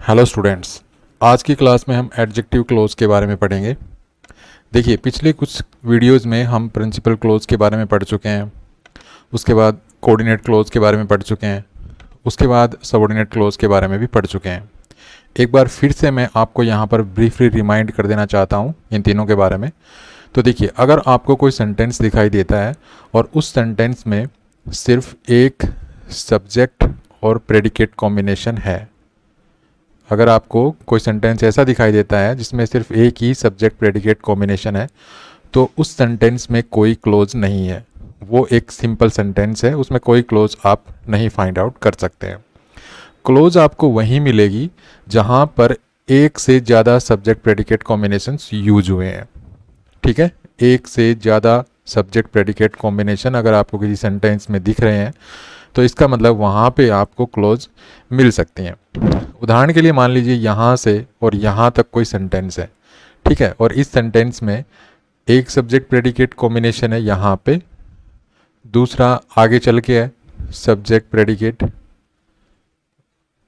Hello students, आज की class में हम एडजेक्टिव क्लोज के बारे में पढ़ेंगे। देखिए, पिछले कुछ वीडियोस में हम प्रिंसिपल क्लोज के बारे में पढ़ चुके हैं, उसके बाद कोऑर्डिनेट क्लोज के बारे में पढ़ चुके हैं, उसके बाद सबऑर्डिनेट क्लोज के बारे में भी पढ़ चुके हैं। एक बार फिर से मैं आपको यहाँ पर ब्रीफली रिमाइंड कर देना चाहता हूँ इन तीनों के बारे में। तो देखिए, अगर आपको कोई सेंटेंस दिखाई देता है और उस सेंटेंस में सिर्फ एक सब्जेक्ट और प्रेडिकेट कॉम्बिनेशन है, अगर आपको कोई सेंटेंस ऐसा दिखाई देता है जिसमें सिर्फ एक ही सब्जेक्ट प्रेडिकेट कॉम्बिनेशन है, तो उस सेंटेंस में कोई क्लोज नहीं है। वो एक सिंपल सेंटेंस है, उसमें कोई क्लोज आप नहीं फाइंड आउट कर सकते हैं। क्लोज आपको वहीं मिलेगी जहां पर एक से ज़्यादा सब्जेक्ट प्रेडिकेट कॉम्बिनेशंस यूज हुए हैं। ठीक है, एक से ज़्यादा सब्जेक्ट प्रेडिकेट कॉम्बिनेशन अगर आपको किसी सेंटेंस में दिख रहे हैं तो इसका मतलब वहाँ पे आपको क्लोज मिल सकती हैं। उदाहरण के लिए मान लीजिए यहाँ से और यहाँ तक कोई सेंटेंस है, ठीक है, और इस सेंटेंस में एक सब्जेक्ट प्रेडिकेट कॉम्बिनेशन है यहाँ पे, दूसरा आगे चल के है सब्जेक्ट प्रेडिकेट।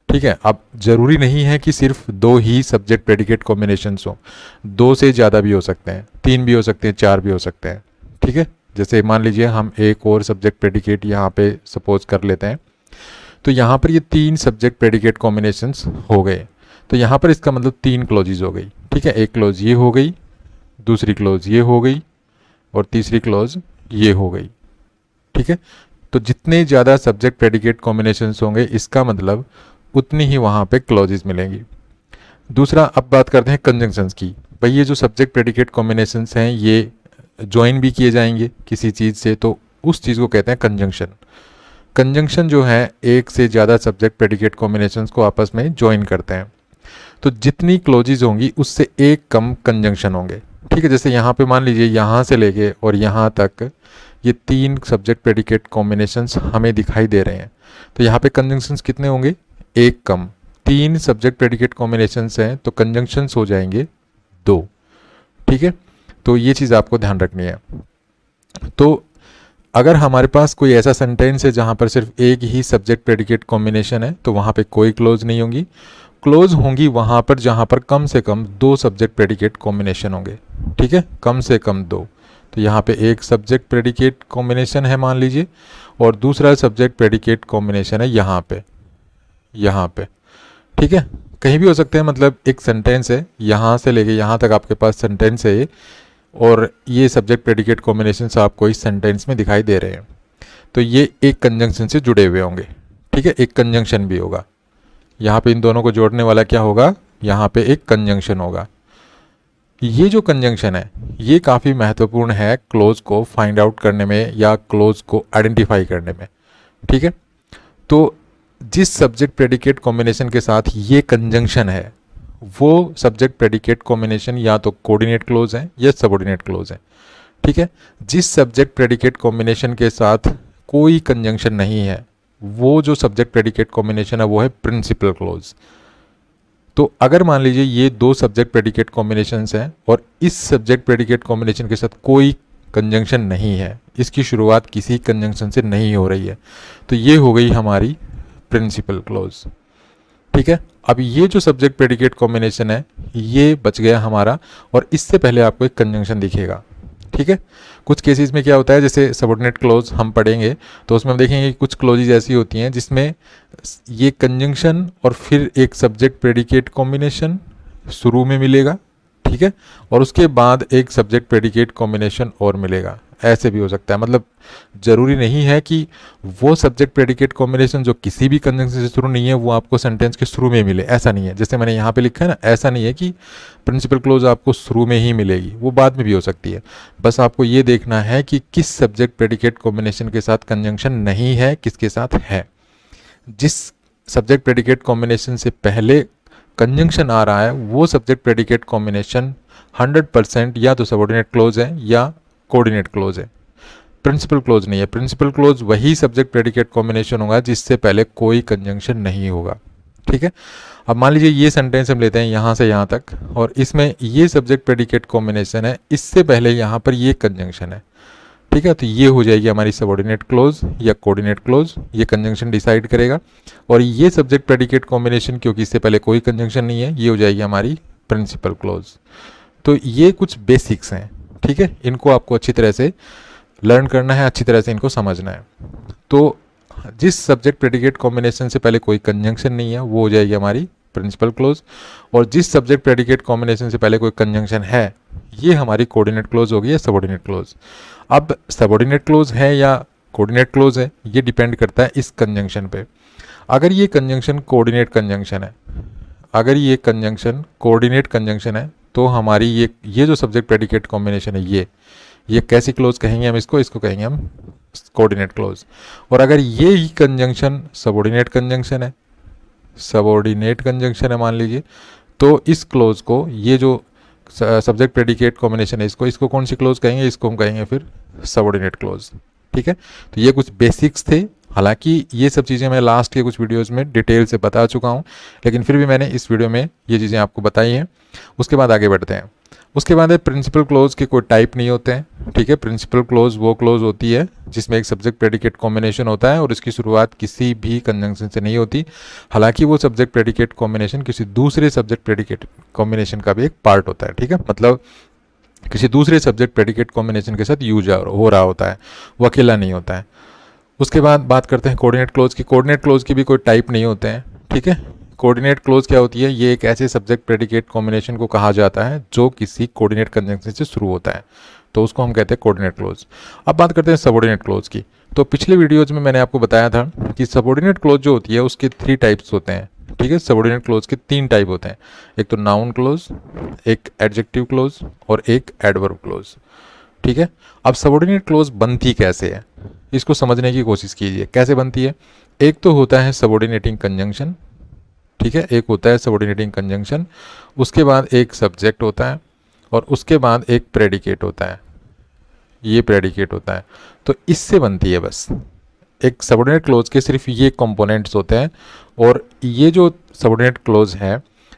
ठीक है, अब जरूरी नहीं है कि सिर्फ दो ही सब्जेक्ट प्रेडिकेट कॉम्बिनेशंस हो, दो से ज़्यादा भी हो सकते हैं, तीन भी हो सकते हैं, चार भी हो सकते हैं। ठीक है, जैसे मान लीजिए हम एक और सब्जेक्ट प्रेडिकेट यहाँ पे सपोज कर लेते हैं, तो यहाँ पर ये तीन सब्जेक्ट प्रेडिकेट कॉम्बिनेशंस हो गए, तो यहाँ पर इसका मतलब तीन क्लोजेज हो गई। ठीक है, एक क्लोज ये हो गई, दूसरी क्लोज ये हो गई और तीसरी क्लोज ये हो गई। ठीक है, तो जितने ज़्यादा सब्जेक्ट प्रेडिकेट कॉम्बिनेशंस होंगे इसका मतलब उतनी ही वहाँ पे क्लोजेज मिलेंगी। दूसरा, अब बात करते हैं कंजंक्शंस की। भाई ये जो सब्जेक्ट प्रेडिकेट कॉम्बिनेशंस हैं ये ज्वाइन भी किए जाएंगे किसी चीज़ से, तो उस चीज़ को कहते हैं कंजंक्शन। कंजंक्शन जो है एक से ज़्यादा सब्जेक्ट प्रेडिकेट कॉम्बिनेशंस को आपस में ज्वाइन करते हैं। तो जितनी क्लोजेज होंगी उससे एक कम कंजंक्शन होंगे। ठीक है, जैसे यहाँ पे मान लीजिए यहाँ से लेके और यहाँ तक ये तीन सब्जेक्ट प्रेडिकेट कॉम्बिनेशंस हमें दिखाई दे रहे हैं, तो यहाँ पे कंजंक्शंस कितने होंगे? एक कम। तीन सब्जेक्ट प्रेडिकेट कॉम्बिनेशंस हैं तो कंजंक्शंस हो जाएंगे दो। ठीक है, तो ये चीज़ आपको ध्यान रखनी है। तो अगर हमारे पास कोई ऐसा सेंटेंस है जहाँ पर सिर्फ एक ही सब्जेक्ट प्रेडिकेट कॉम्बिनेशन है तो वहाँ पे कोई क्लोज नहीं होंगी। क्लोज होंगी वहाँ पर जहाँ पर कम से कम दो सब्जेक्ट प्रेडिकेट कॉम्बिनेशन होंगे। ठीक है, कम से कम दो। तो यहाँ पे एक सब्जेक्ट प्रेडिकेट कॉम्बिनेशन है मान लीजिए, और दूसरा सब्जेक्ट प्रेडिकेट कॉम्बिनेशन है यहाँ पे, यहाँ पे। ठीक है, कहीं भी हो सकते हैं, मतलब एक सेंटेंस है यहाँ से लेके यहाँ तक आपके पास सेंटेंस है ये, और ये सब्जेक्ट प्रेडिकेट कॉम्बिनेशंस आपको इस सेंटेंस में दिखाई दे रहे हैं, तो ये एक कंजंक्शन से जुड़े हुए होंगे। ठीक है, एक कंजंक्शन भी होगा यहाँ पे, इन दोनों को जोड़ने वाला क्या होगा? यहाँ पे एक कंजंक्शन होगा। ये जो कंजंक्शन है ये काफ़ी महत्वपूर्ण है क्लोज को फाइंड आउट करने में या क्लोज को आइडेंटिफाई करने में। ठीक है, तो जिस सब्जेक्ट प्रेडिकेट कॉम्बिनेशन के साथ ये कंजंक्शन है वो सब्जेक्ट प्रेडिकेट कॉम्बिनेशन या तो कोऑर्डिनेट क्लोज है या सबऑर्डिनेट क्लोज है। ठीक है, जिस सब्जेक्ट प्रेडिकेट कॉम्बिनेशन के साथ कोई कंजंक्शन नहीं है वो जो सब्जेक्ट प्रेडिकेट कॉम्बिनेशन है वो है प्रिंसिपल क्लोज। तो अगर मान लीजिए ये दो सब्जेक्ट प्रेडिकेट कॉम्बिनेशंस हैं और इस सब्जेक्ट प्रेडिकेट कॉम्बिनेशन के साथ कोई कंजंक्शन नहीं है, इसकी शुरुआत किसी कंजंक्शन से नहीं हो रही है, तो ये हो गई हमारी प्रिंसिपल क्लोज। ठीक है, अब ये जो सब्जेक्ट प्रेडिकेट कॉम्बिनेशन है ये बच गया हमारा, और इससे पहले आपको एक कंजंक्शन दिखेगा। ठीक है, कुछ केसेस में क्या होता है, जैसे सबऑर्डिनेट क्लोज हम पढ़ेंगे तो उसमें हम देखेंगे कि कुछ क्लोजेज ऐसी होती हैं जिसमें ये कंजंक्शन और फिर एक सब्जेक्ट प्रेडिकेट कॉम्बिनेशन शुरू में मिलेगा। ठीक है, और उसके बाद एक सब्जेक्ट प्रेडिकेट कॉम्बिनेशन और मिलेगा। ऐसे भी हो सकता है, मतलब ज़रूरी नहीं है कि वो सब्जेक्ट प्रेडिकेट कॉम्बिनेशन जो किसी भी कंजंक्शन से शुरू नहीं है वो आपको सेंटेंस के शुरू में मिले, ऐसा नहीं है। जैसे मैंने यहाँ पे लिखा है ना, ऐसा नहीं है कि प्रिंसिपल क्लोज आपको शुरू में ही मिलेगी, वो बाद में भी हो सकती है। बस आपको ये देखना है कि किस सब्जेक्ट प्रेडिकेट कॉम्बिनेशन के साथ कंजंक्शन नहीं है, किसके साथ है। जिस सब्जेक्ट प्रेडिकेट कॉम्बिनेशन से पहले कंजंक्शन आ रहा है वो सब्जेक्ट प्रेडिकेट कॉम्बिनेशन 100% या तो सबऑर्डिनेट क्लोज है या कोऑर्डिनेट क्लोज है, प्रिंसिपल क्लोज नहीं है। प्रिंसिपल क्लोज वही सब्जेक्ट प्रेडिकेट कॉम्बिनेशन होगा जिससे पहले कोई कंजंक्शन नहीं होगा। ठीक है, अब मान लीजिए ये सेंटेंस हम लेते हैं यहाँ से यहाँ तक, और इसमें ये सब्जेक्ट प्रेडिकेट कॉम्बिनेशन है, इससे पहले यहाँ पर ये कंजंक्शन है। ठीक है, तो ये हो जाएगी हमारी सबऑर्डिनेट क्लोज या कोऑर्डिनेट क्लोज, ये कंजंक्शन डिसाइड करेगा। और ये सब्जेक्ट प्रेडिकेट कॉम्बिनेशन, क्योंकि इससे पहले कोई कंजंक्शन नहीं है, ये हो जाएगी हमारी प्रिंसिपल क्लोज। तो ये कुछ बेसिक्स हैं, ठीक है, इनको आपको अच्छी तरह से लर्न करना है, अच्छी तरह से इनको समझना है। तो जिस सब्जेक्ट प्रेडिकेट कॉम्बिनेशन से पहले कोई कंजंक्शन नहीं है वो हो जाएगी हमारी प्रिंसिपल क्लोज, और जिस सब्जेक्ट प्रेडिकेट कॉम्बिनेशन से पहले कोई कंजंक्शन है ये हमारी कोऑर्डिनेट क्लोज होगी या सबऑर्डिनेट क्लोज। अब सबऑर्डिनेट क्लोज है या कोऑर्डिनेट क्लोज है ये डिपेंड करता है इस कंजंक्शन पे। अगर ये कंजंक्शन कोऑर्डिनेट कंजंक्शन है, अगर ये कंजंक्शन कोऑर्डिनेट कंजंक्शन है, तो हमारी ये जो सब्जेक्ट प्रेडिकेट कॉम्बिनेशन है ये कैसी क्लोज कहेंगे हम इसको कहेंगे हम कोऑर्डिनेट क्लोज। और अगर ये ही कंजंक्शन सबऑर्डिनेट कंजंक्शन है, सबऑर्डिनेट कंजंक्शन है मान लीजिए, तो इस क्लोज को, ये जो सब्जेक्ट प्रेडिकेट कॉम्बिनेशन है इसको कौन सी क्लोज कहेंगे, इसको हम कहेंगे फिर सबऑर्डिनेट क्लोज। ठीक है, तो ये कुछ बेसिक्स थे, हालांकि ये सब चीज़ें मैं लास्ट के कुछ वीडियोस में डिटेल से बता चुका हूँ, लेकिन फिर भी मैंने इस वीडियो में ये चीज़ें आपको बताई हैं। उसके बाद आगे बढ़ते हैं। उसके बाद है प्रिंसिपल क्लोज के कोई टाइप नहीं होते हैं। ठीक है, प्रिंसिपल क्लोज वो क्लोज होती है जिसमें एक सब्जेक्ट प्रेडिकेट कॉम्बिनेशन होता है और इसकी शुरुआत किसी भी कंजंक्शन से नहीं होती, हालांकि वो सब्जेक्ट प्रेडिकेट कॉम्बिनेशन किसी दूसरे सब्जेक्ट प्रेडिकेट कॉम्बिनेशन का भी एक पार्ट होता है। ठीक है, मतलब किसी दूसरे सब्जेक्ट प्रेडिकेट कॉम्बिनेशन के साथ यूज हो रहा होता है, वो अकेला नहीं होता है। उसके बाद बात करते हैं कोऑर्डिनेट क्लोज की। कोऑर्डिनेट क्लोज की भी कोई टाइप नहीं होते हैं। ठीक है, कोऑर्डिनेट क्लोज क्या होती है, ये एक ऐसे सब्जेक्ट प्रेडिकेट कॉम्बिनेशन को कहा जाता है जो किसी कोऑर्डिनेट कंजंक्शन से शुरू होता है, तो उसको हम कहते हैं कोऑर्डिनेट क्लोज। अब बात करते हैं सबऑर्डिनेट क्लोज की। तो पिछले वीडियोज में मैंने आपको बताया था कि सबऑर्डिनेट क्लोज जो होती है उसके 3 टाइप्स होते हैं। ठीक है, सबऑर्डिनेट क्लोज के 3 टाइप होते हैं, एक तो नाउन क्लोज, एक एडजेक्टिव क्लोज और एक एडवर्ब क्लोज। ठीक है, अब सबऑर्डिनेट क्लोज बनती कैसे है इसको समझने की कोशिश कीजिए, कैसे बनती है। एक तो होता है सबऑर्डिनेटिंग कंजंक्शन। ठीक है, एक होता है सबऑर्डिनेटिंग कंजंक्शन, उसके बाद एक सब्जेक्ट होता है और उसके बाद एक प्रेडिकेट होता है, ये प्रेडिकेट होता है। तो इससे बनती है बस एक सबऑर्डिनेट क्लोज के सिर्फ ये कंपोनेंट्स होते हैं। और ये जो सबऑर्डिनेट क्लोज है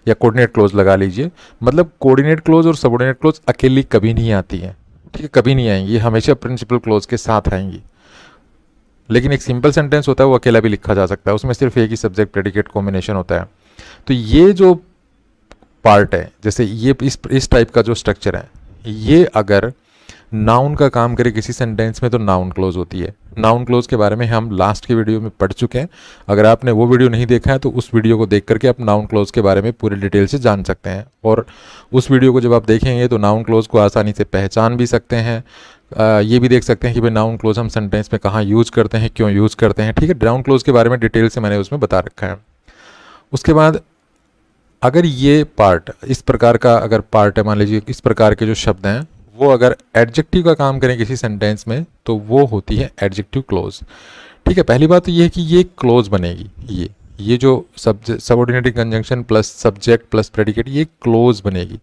या कोऑर्डिनेट क्लोज लगा लीजिए, मतलब कोऑर्डिनेट क्लोज और सबऑर्डिनेट क्लोज अकेली कभी नहीं आती है। ठीक है, कभी नहीं आएंगी, हमेशा प्रिंसिपल क्लोज के साथ आएंगी। लेकिन एक सिंपल सेंटेंस होता है वो अकेला भी लिखा जा सकता है, उसमें सिर्फ एक ही सब्जेक्ट प्रेडिकेट कॉम्बिनेशन होता है। तो ये जो पार्ट है, जैसे ये इस टाइप का जो स्ट्रक्चर है, ये अगर नाउन का काम करे किसी सेंटेंस में तो नाउन क्लोज होती है। नाउन क्लोज के बारे में हम लास्ट के वीडियो में पढ़ चुके हैं, अगर आपने वो वीडियो नहीं देखा है तो उस वीडियो को देख करके आप नाउन क्लोज के बारे में पूरी डिटेल से जान सकते हैं। और उस वीडियो को जब आप देखेंगे तो नाउन क्लोज को आसानी से पहचान भी सकते हैं, ये भी देख सकते हैं कि भाई नाउन क्लोज हम सेंटेंस में कहाँ यूज़ करते हैं, क्यों यूज़ करते हैं। ठीक है, नाउन क्लोज के बारे में डिटेल से मैंने उसमें बता रखा है। उसके बाद अगर ये पार्ट इस प्रकार का अगर पार्ट है, मान लीजिए इस प्रकार के जो शब्द हैं वो अगर एडजेक्टिव का काम करें किसी सेंटेंस में तो वो होती है एडजेक्टिव क्लोज। ठीक है, पहली बात तो ये है कि ये क्लोज बनेगी, ये जो subordinating conjunction plus subject plus predicate, ये क्लोज बनेगी।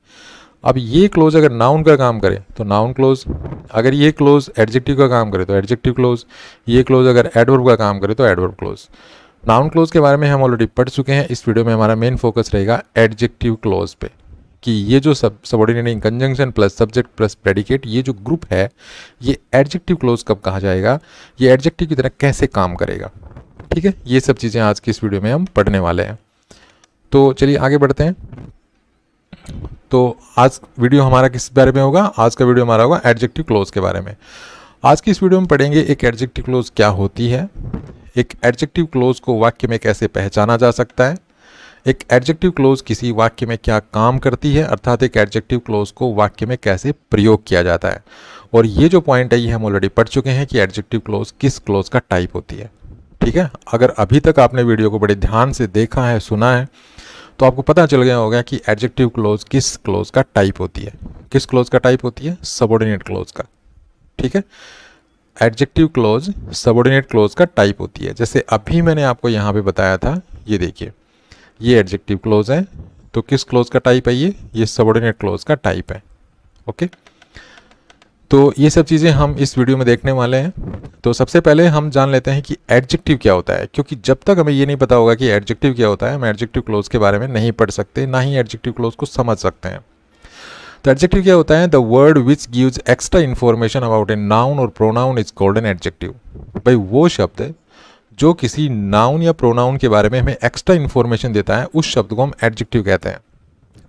अब ये क्लोज अगर नाउन का काम करे तो नाउन क्लोज, अगर ये क्लोज एडजेक्टिव का काम करे तो एडजेक्टिव क्लोज, ये क्लोज अगर एडवर्ब का काम करे तो एडवर्ब क्लोज। नाउन क्लोज के बारे में हम ऑलरेडी पढ़ चुके हैं, इस वीडियो में हमारा मेन फोकस रहेगा एडजेक्टिव क्लोज पे, कि ये जो subordinating conjunction plus subject plus predicate, ये जो ग्रुप है ये एडजेक्टिव क्लोज कब कहा जाएगा, ये एडजेक्टिव की तरह कैसे काम करेगा। ठीक है, ये सब चीज़ें आज की इस वीडियो में हम पढ़ने वाले हैं। तो चलिए आगे बढ़ते हैं। तो आज वीडियो हमारा किस बारे में होगा, आज का वीडियो हमारा होगा एडजेक्टिव क्लोज के बारे में। आज की इस वीडियो में पढ़ेंगे एक एडजेक्टिव क्लोज क्या होती है, एक एडजेक्टिव क्लोज को वाक्य में कैसे पहचाना जा सकता है, एक एडजेक्टिव क्लोज किसी वाक्य में क्या काम करती है, अर्थात एक एडजेक्टिव क्लोज को वाक्य में कैसे प्रयोग किया जाता है। और ये जो पॉइंट है ये हम ऑलरेडी पढ़ चुके हैं कि एडजेक्टिव क्लोज किस क्लोज का टाइप होती है। ठीक है, अगर अभी तक आपने वीडियो को बड़े ध्यान से देखा है, सुना है, तो आपको पता चल गया होगा कि एडजेक्टिव क्लोज किस क्लोज का टाइप होती है। किस क्लोज का टाइप होती है, सबऑर्डिनेट क्लोज का। ठीक है, एडजेक्टिव क्लोज सबऑर्डिनेट क्लोज का टाइप होती है। जैसे अभी मैंने आपको यहाँ पे बताया था, ये देखिए ये एडजेक्टिव क्लोज है, तो किस क्लोज का टाइप है ये सबऑर्डिनेट क्लोज का टाइप है। ओके, तो ये सब चीज़ें हम इस वीडियो में देखने वाले हैं। तो सबसे पहले हम जान लेते हैं कि एडजेक्टिव क्या होता है, क्योंकि जब तक हमें ये नहीं पता होगा कि एडजेक्टिव क्या होता है, हम एडजेक्टिव क्लोज के बारे में नहीं पढ़ सकते, ना ही एडजेक्टिव क्लोज को समझ सकते हैं। तो एडजेक्टिव क्या होता है? The word which gives extra information about a noun और pronoun is called an adjective. भाई वो शब्द जो किसी नाउन या प्रोनाउन के बारे में हमें एक्स्ट्रा इन्फॉर्मेशन देता है, उस शब्द को हम एडजेक्टिव कहते हैं।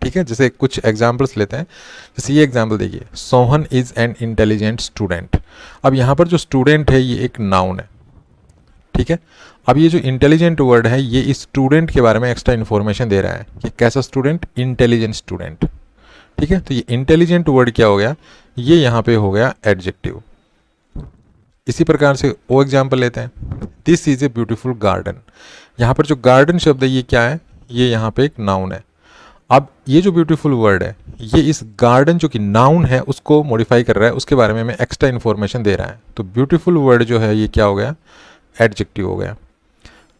ठीक है, जैसे कुछ एग्जाम्पल्स लेते हैं। जैसे ये एग्जाम्पल देखिए, Sohan is an intelligent student. अब यहाँ पर जो स्टूडेंट है ये एक नाउन है। ठीक है, अब ये जो इंटेलिजेंट वर्ड है ये इस स्टूडेंट के बारे में एक्स्ट्रा इन्फॉर्मेशन दे रहा है कि कैसा स्टूडेंट? Intelligent student. ठीक है, तो ये इंटेलिजेंट वर्ड क्या हो गया? ये यहाँ पे हो गया एडजेक्टिव। इसी प्रकार से वो एग्जाम्पल लेते हैं, this is a beautiful garden. यहाँ पर जो गार्डन शब्द है ये क्या है? ये यहाँ पे एक नाउन है। अब ये जो ब्यूटीफुल वर्ड है ये इस गार्डन जो कि नाउन है उसको मॉडिफाई कर रहा है, उसके बारे में हमें एक्स्ट्रा इन्फॉर्मेशन दे रहा है। तो ब्यूटीफुल वर्ड जो है ये क्या हो गया? एडजेक्टिव हो गया।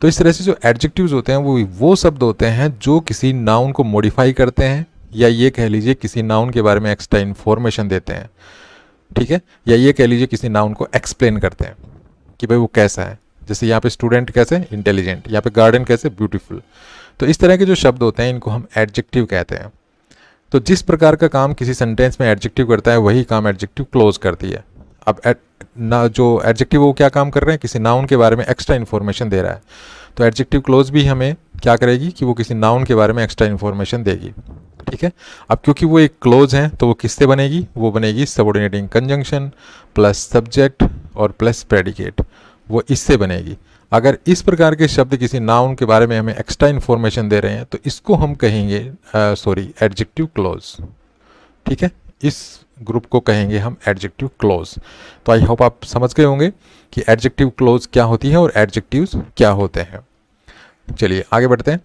तो इस तरह से जो एडजेक्टिव्स होते हैं वो शब्द होते हैं जो किसी नाउन को मॉडिफाई करते हैं, या ये कह लीजिए किसी नाउन के बारे में एक्स्ट्रा इन्फॉर्मेशन देते हैं। ठीक है, या ये कह लीजिए किसी नाउन को एक्सप्लेन करते हैं कि भाई वो कैसा है। जैसे यहाँ पे स्टूडेंट कैसे? इंटेलिजेंट। यहाँ पे गार्डन कैसे? ब्यूटीफुल। तो इस तरह के जो शब्द होते हैं इनको हम एडजेक्टिव कहते हैं। तो जिस प्रकार का काम किसी सेंटेंस में एडजेक्टिव करता है वही काम एडजेक्टिव क्लोज करती है। अब जो एडजेक्टिव वो क्या काम कर रहे हैं? किसी नाउन के बारे में एक्स्ट्रा इन्फॉर्मेशन दे रहा है। तो एडजेक्टिव क्लोज भी हमें क्या करेगी कि वो किसी नाउन के बारे में एक्स्ट्रा इन्फॉर्मेशन देगी। ठीक है, अब क्योंकि वो एक क्लोज है तो वो किससे बनेगी? वो बनेगी सबऑर्डिनेटिंग कंजंक्शन प्लस सब्जेक्ट और प्लस प्रेडिकेट, वो इससे बनेगी। अगर इस प्रकार के शब्द किसी नाउन के बारे में हमें एक्स्ट्रा इन्फॉर्मेशन दे रहे हैं तो इसको हम कहेंगे एडजेक्टिव क्लोज। ठीक है, इस ग्रुप को कहेंगे हम एडजेक्टिव क्लोज। तो आई होप आप समझ गए होंगे कि एडजेक्टिव क्लोज क्या होती है और एडजेक्टिव्स क्या होते हैं। चलिए आगे बढ़ते हैं।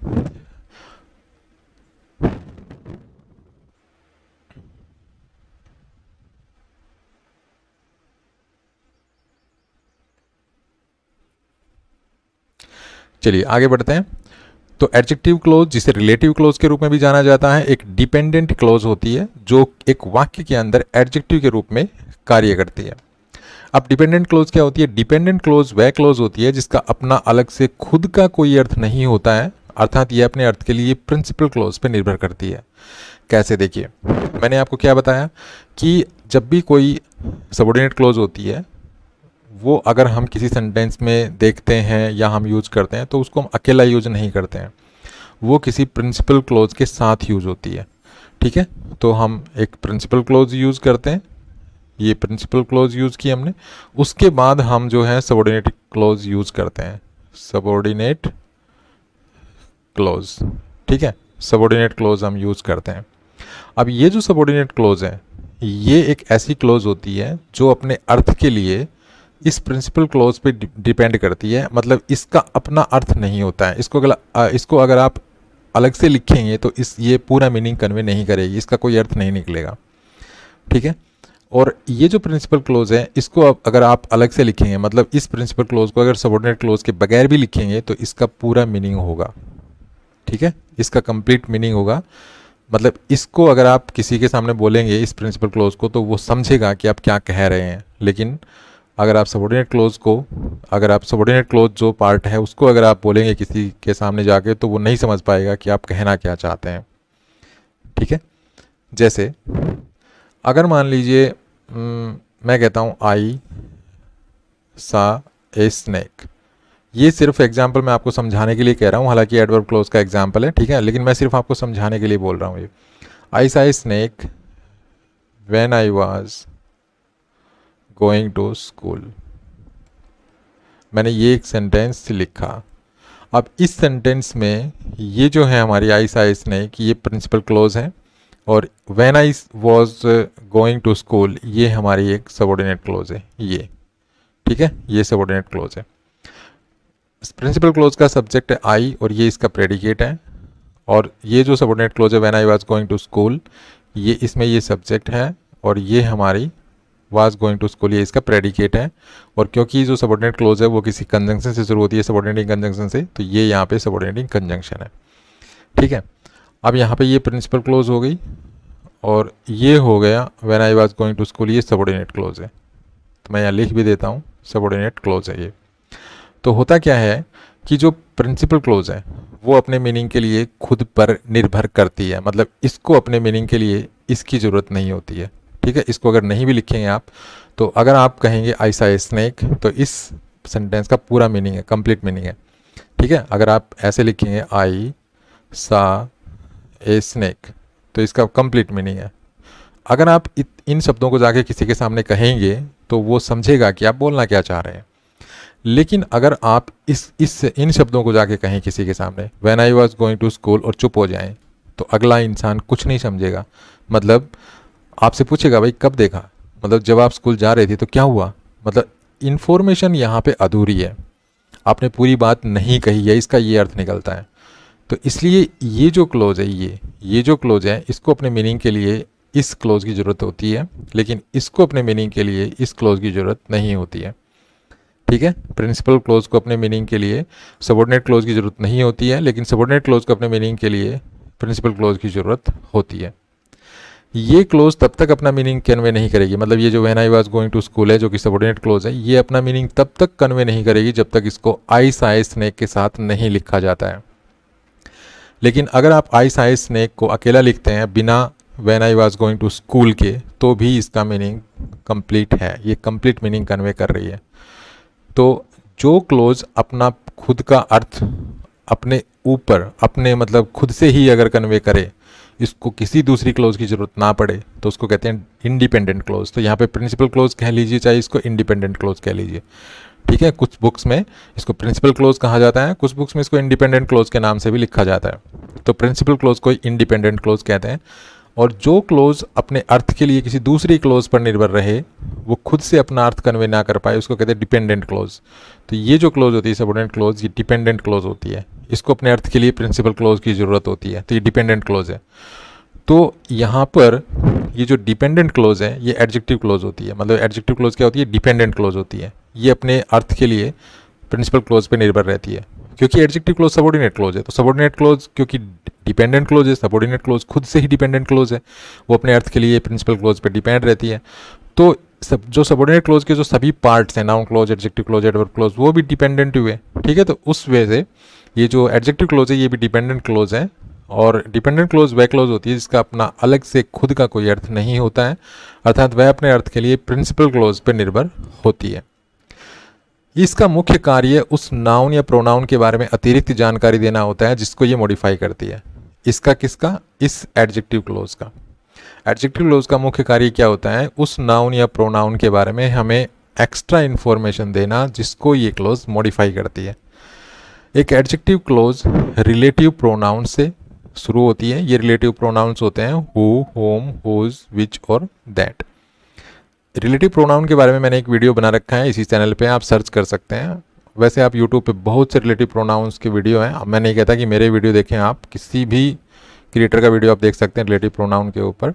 चलिए आगे बढ़ते हैं। तो एडजेक्टिव क्लोज, जिसे रिलेटिव क्लोज के रूप में भी जाना जाता है, एक डिपेंडेंट क्लोज होती है जो एक वाक्य के अंदर एडजेक्टिव के रूप में कार्य करती है। अब डिपेंडेंट क्लोज क्या होती है? डिपेंडेंट क्लोज वह क्लोज होती है जिसका अपना अलग से खुद का कोई अर्थ नहीं होता है, अर्थात ये अपने अर्थ के लिए प्रिंसिपल क्लोज पर निर्भर करती है। कैसे? देखिए, मैंने आपको क्या बताया कि जब भी कोई सबऑर्डिनेट क्लोज होती है वो अगर हम किसी सेंटेंस में देखते हैं या हम यूज करते हैं तो उसको हम अकेला यूज नहीं करते हैं, वो किसी प्रिंसिपल क्लोज के साथ यूज होती है। ठीक है, तो हम एक प्रिंसिपल क्लोज यूज करते हैं, ये प्रिंसिपल क्लोज यूज की हमने, उसके बाद हम जो है सबऑर्डिनेट क्लोज यूज करते हैं, सबऑर्डिनेट क्लोज। ठीक है, सबऑर्डिनेट क्लोज हम यूज करते हैं। अब ये जो सबऑर्डिनेट क्लोज है ये एक ऐसी क्लोज होती है जो अपने अर्थ के लिए इस प्रिंसिपल क्लोज पे डिपेंड करती है, मतलब इसका अपना अर्थ नहीं होता है। इसको अगर आप अलग से लिखेंगे तो ये पूरा मीनिंग कन्वे नहीं करेगी, इसका कोई अर्थ नहीं निकलेगा। ठीक है, और ये जो प्रिंसिपल क्लोज है इसको अगर आप अलग से लिखेंगे, मतलब इस प्रिंसिपल क्लोज को अगर सबऑर्डिनेट क्लोज के बगैर भी लिखेंगे तो इसका पूरा मीनिंग होगा। ठीक है, इसका कंप्लीट मीनिंग होगा। मतलब इसको अगर आप किसी के सामने बोलेंगे इस प्रिंसिपल क्लोज को तो वो समझेगा कि आप क्या कह रहे हैं, लेकिन अगर आप सबऑर्डिनेट क्लोज जो पार्ट है उसको अगर आप बोलेंगे किसी के सामने जाके तो वो नहीं समझ पाएगा कि आप कहना क्या चाहते हैं। ठीक है, जैसे अगर मान लीजिए मैं कहता हूँ आई सा ए स्नेक, ये सिर्फ एग्जाम्पल मैं आपको समझाने के लिए कह रहा हूँ, हालांकि एडवर्ब क्लोज का एग्जाम्पल है। ठीक है, लेकिन मैं सिर्फ आपको समझाने के लिए बोल रहा हूँ। ये I saw a snake when I was going to school, मैंने ये एक सेंटेंस लिखा। अब इस सेंटेंस में ये जो है हमारी आई सा ए स्नेक ये प्रिंसिपल क्लोज है, और when I was going to school ये हमारी एक सबऑर्डिनेट क्लोज है ये। ठीक है, ये सबऑर्डिनेट क्लोज है। प्रिंसिपल क्लोज का सब्जेक्ट है आई और ये इसका प्रेडिकेट है, और ये जो सबऑर्डिनेट क्लोज है when I was going to school ये इसमें ये सब्जेक्ट है, और ये हमारी वाज गोइंग टू स्कूल ये इसका प्रेडिकेट है। और क्योंकि जो सबऑर्डिनेट क्लोज है वो किसी कंजंक्शन से शुरू होती है, सबऑर्डिनेटिंग कंजंक्शन से, तो ये यहाँ पे सबऑर्डिनेटिंग कंजंक्शन है। ठीक है, अब यहाँ पे ये प्रिंसिपल क्लोज हो गई और ये हो गया when I was going to school, ये सबऑर्डिनेट क्लोज है। तो मैं यहाँ लिख भी देता हूँ सबऑर्डिनेट क्लोज है ये। तो होता क्या है कि जो प्रिंसिपल क्लोज है वो अपने मीनिंग के लिए खुद पर निर्भर करती है, मतलब इसको अपने मीनिंग के लिए इसकी ज़रूरत नहीं होती है। ठीक है, इसको अगर नहीं भी लिखेंगे आप, तो अगर आप कहेंगे आई सा ए स्नेक, तो इस सेंटेंस का पूरा मीनिंग है, कंप्लीट मीनिंग है। ठीक है, अगर आप ऐसे लिखेंगे आई सा ए स्नेक, तो इसका कंप्लीट मीनिंग है। अगर आप इन शब्दों को जाके किसी के सामने कहेंगे तो वो समझेगा कि आप बोलना क्या चाह रहे हैं। लेकिन अगर आप इन शब्दों को जाके कहें किसी के सामने, when I was going to school, और चुप हो जाएं, तो अगला इंसान कुछ नहीं समझेगा। मतलब आपसे पूछेगा भाई कब देखा, मतलब जब आप स्कूल जा रहे थे तो क्या हुआ, मतलब इन्फॉर्मेशन यहाँ पे अधूरी है, आपने पूरी बात नहीं कही है, इसका ये अर्थ निकलता है। तो इसलिए ये जो क्लोज है, ये जो क्लोज है, इसको अपने मीनिंग के लिए इस क्लोज की ज़रूरत होती है, लेकिन इसको अपने मीनिंग के लिए इस क्लोज की ज़रूरत नहीं होती है। ठीक है, प्रिंसिपल क्लोज को अपने मीनिंग के लिए सबऑर्डिनेट क्लोज की ज़रूरत नहीं होती है, लेकिन सबऑर्डिनेट क्लोज को अपने मीनिंग के लिए प्रिंसिपल क्लोज की ज़रूरत होती है। ये क्लोज तब तक अपना मीनिंग कन्वे नहीं करेगी, मतलब ये जो when I was going to school है, जो कि सबऑर्डिनेट क्लोज है, ये अपना मीनिंग तब तक कन्वे नहीं करेगी जब तक इसको आई साए स्नेक के साथ नहीं लिखा जाता है। लेकिन अगर आप आई साए स्नेक को अकेला लिखते हैं बिना when I was going to school के, तो भी इसका मीनिंग कंप्लीट है, ये कंप्लीट मीनिंग कन्वे कर रही है। तो जो क्लोज अपना खुद का अर्थ अपने ऊपर, अपने मतलब खुद से ही अगर कन्वे करे, इसको किसी दूसरी क्लोज की ज़रूरत ना पड़े, तो उसको कहते हैं इंडिपेंडेंट क्लोज। तो यहाँ पे प्रिंसिपल क्लोज कह लीजिए, चाहे इसको इंडिपेंडेंट क्लोज कह लीजिए। ठीक है, कुछ बुक्स में इसको प्रिंसिपल क्लोज कहा जाता है, कुछ बुक्स में इसको इंडिपेंडेंट क्लोज के नाम से भी लिखा जाता है। तो प्रिंसिपल क्लोज को इंडिपेंडेंट क्लोज कहते हैं। और जो क्लोज अपने अर्थ के लिए किसी दूसरी क्लोज पर निर्भर रहे, वो खुद से अपना अर्थ कन्वे ना कर पाए, उसको कहते हैं डिपेंडेंट क्लोज। तो ये जो क्लोज होती है सबऑर्डिनेट क्लोज, ये डिपेंडेंट क्लोज होती है, इसको अपने अर्थ के लिए प्रिंसिपल क्लोज की ज़रूरत होती है, तो ये डिपेंडेंट क्लोज है। तो यहाँ पर ये जो डिपेंडेंट क्लोज है, ये एडजेक्टिव क्लोज होती है। मतलब एडजेक्टिव क्लोज क्या होती है, डिपेंडेंट क्लोज होती है, ये अपने अर्थ के लिए प्रिंसिपल क्लोज पे निर्भर रहती है। क्योंकि एडजेक्टिव क्लोज सबऑर्डिनेट क्लोज है, तो सबऑर्डिनेट क्लोज क्योंकि डिपेंडेंट क्लोज है, सबऑर्डिनेट क्लोज खुद से ही डिपेंडेंट क्लोज है, वो अपने अर्थ के लिए प्रिंसिपल क्लोज पे डिपेंड रहती है। तो जो सबऑर्डिनेट क्लोज के जो सभी पार्ट्स हैं, noun close, adjective close, adverb close, वो भी डिपेंडेंट हुए। ठीक है, तो उस वजह से ये जो एडजेक्टिव क्लोज है, ये भी डिपेंडेंट क्लोज है। और डिपेंडेंट क्लोज वह क्लोज होती है जिसका अपना अलग से खुद का कोई अर्थ नहीं होता है, अर्थात वह अपने अर्थ के लिए प्रिंसिपल क्लोज पर निर्भर होती है। इसका मुख्य कार्य उस नाउन या प्रोनाउन के बारे में अतिरिक्त जानकारी देना होता है जिसको ये मॉडिफाई करती है। इसका किसका, इस एडजेक्टिव क्लोज का। एडजेक्टिव क्लोज का मुख्य कार्य क्या होता है, उस नाउन या प्रोनाउन के बारे में हमें एक्स्ट्रा इन्फॉर्मेशन देना, जिसको ये क्लोज मॉडिफाई करती है। एक एडजेक्टिव क्लोज रिलेटिव प्रोनाउन से शुरू होती है। ये रिलेटिव प्रोनाउंस होते हैं हु, होम, हुज, विच और दैट। रिलेटिव प्रोनाउन के बारे में मैंने एक वीडियो बना रखा है, इसी चैनल पे आप सर्च कर सकते हैं। वैसे आप यूट्यूब पे बहुत से रिलेटिव प्रोनाउंस के वीडियो हैं। मैं नहीं कहता कि मेरे वीडियो देखें, आप किसी भी क्रिएटर का वीडियो आप देख सकते हैं रिलेटिव प्रोनाउन के ऊपर।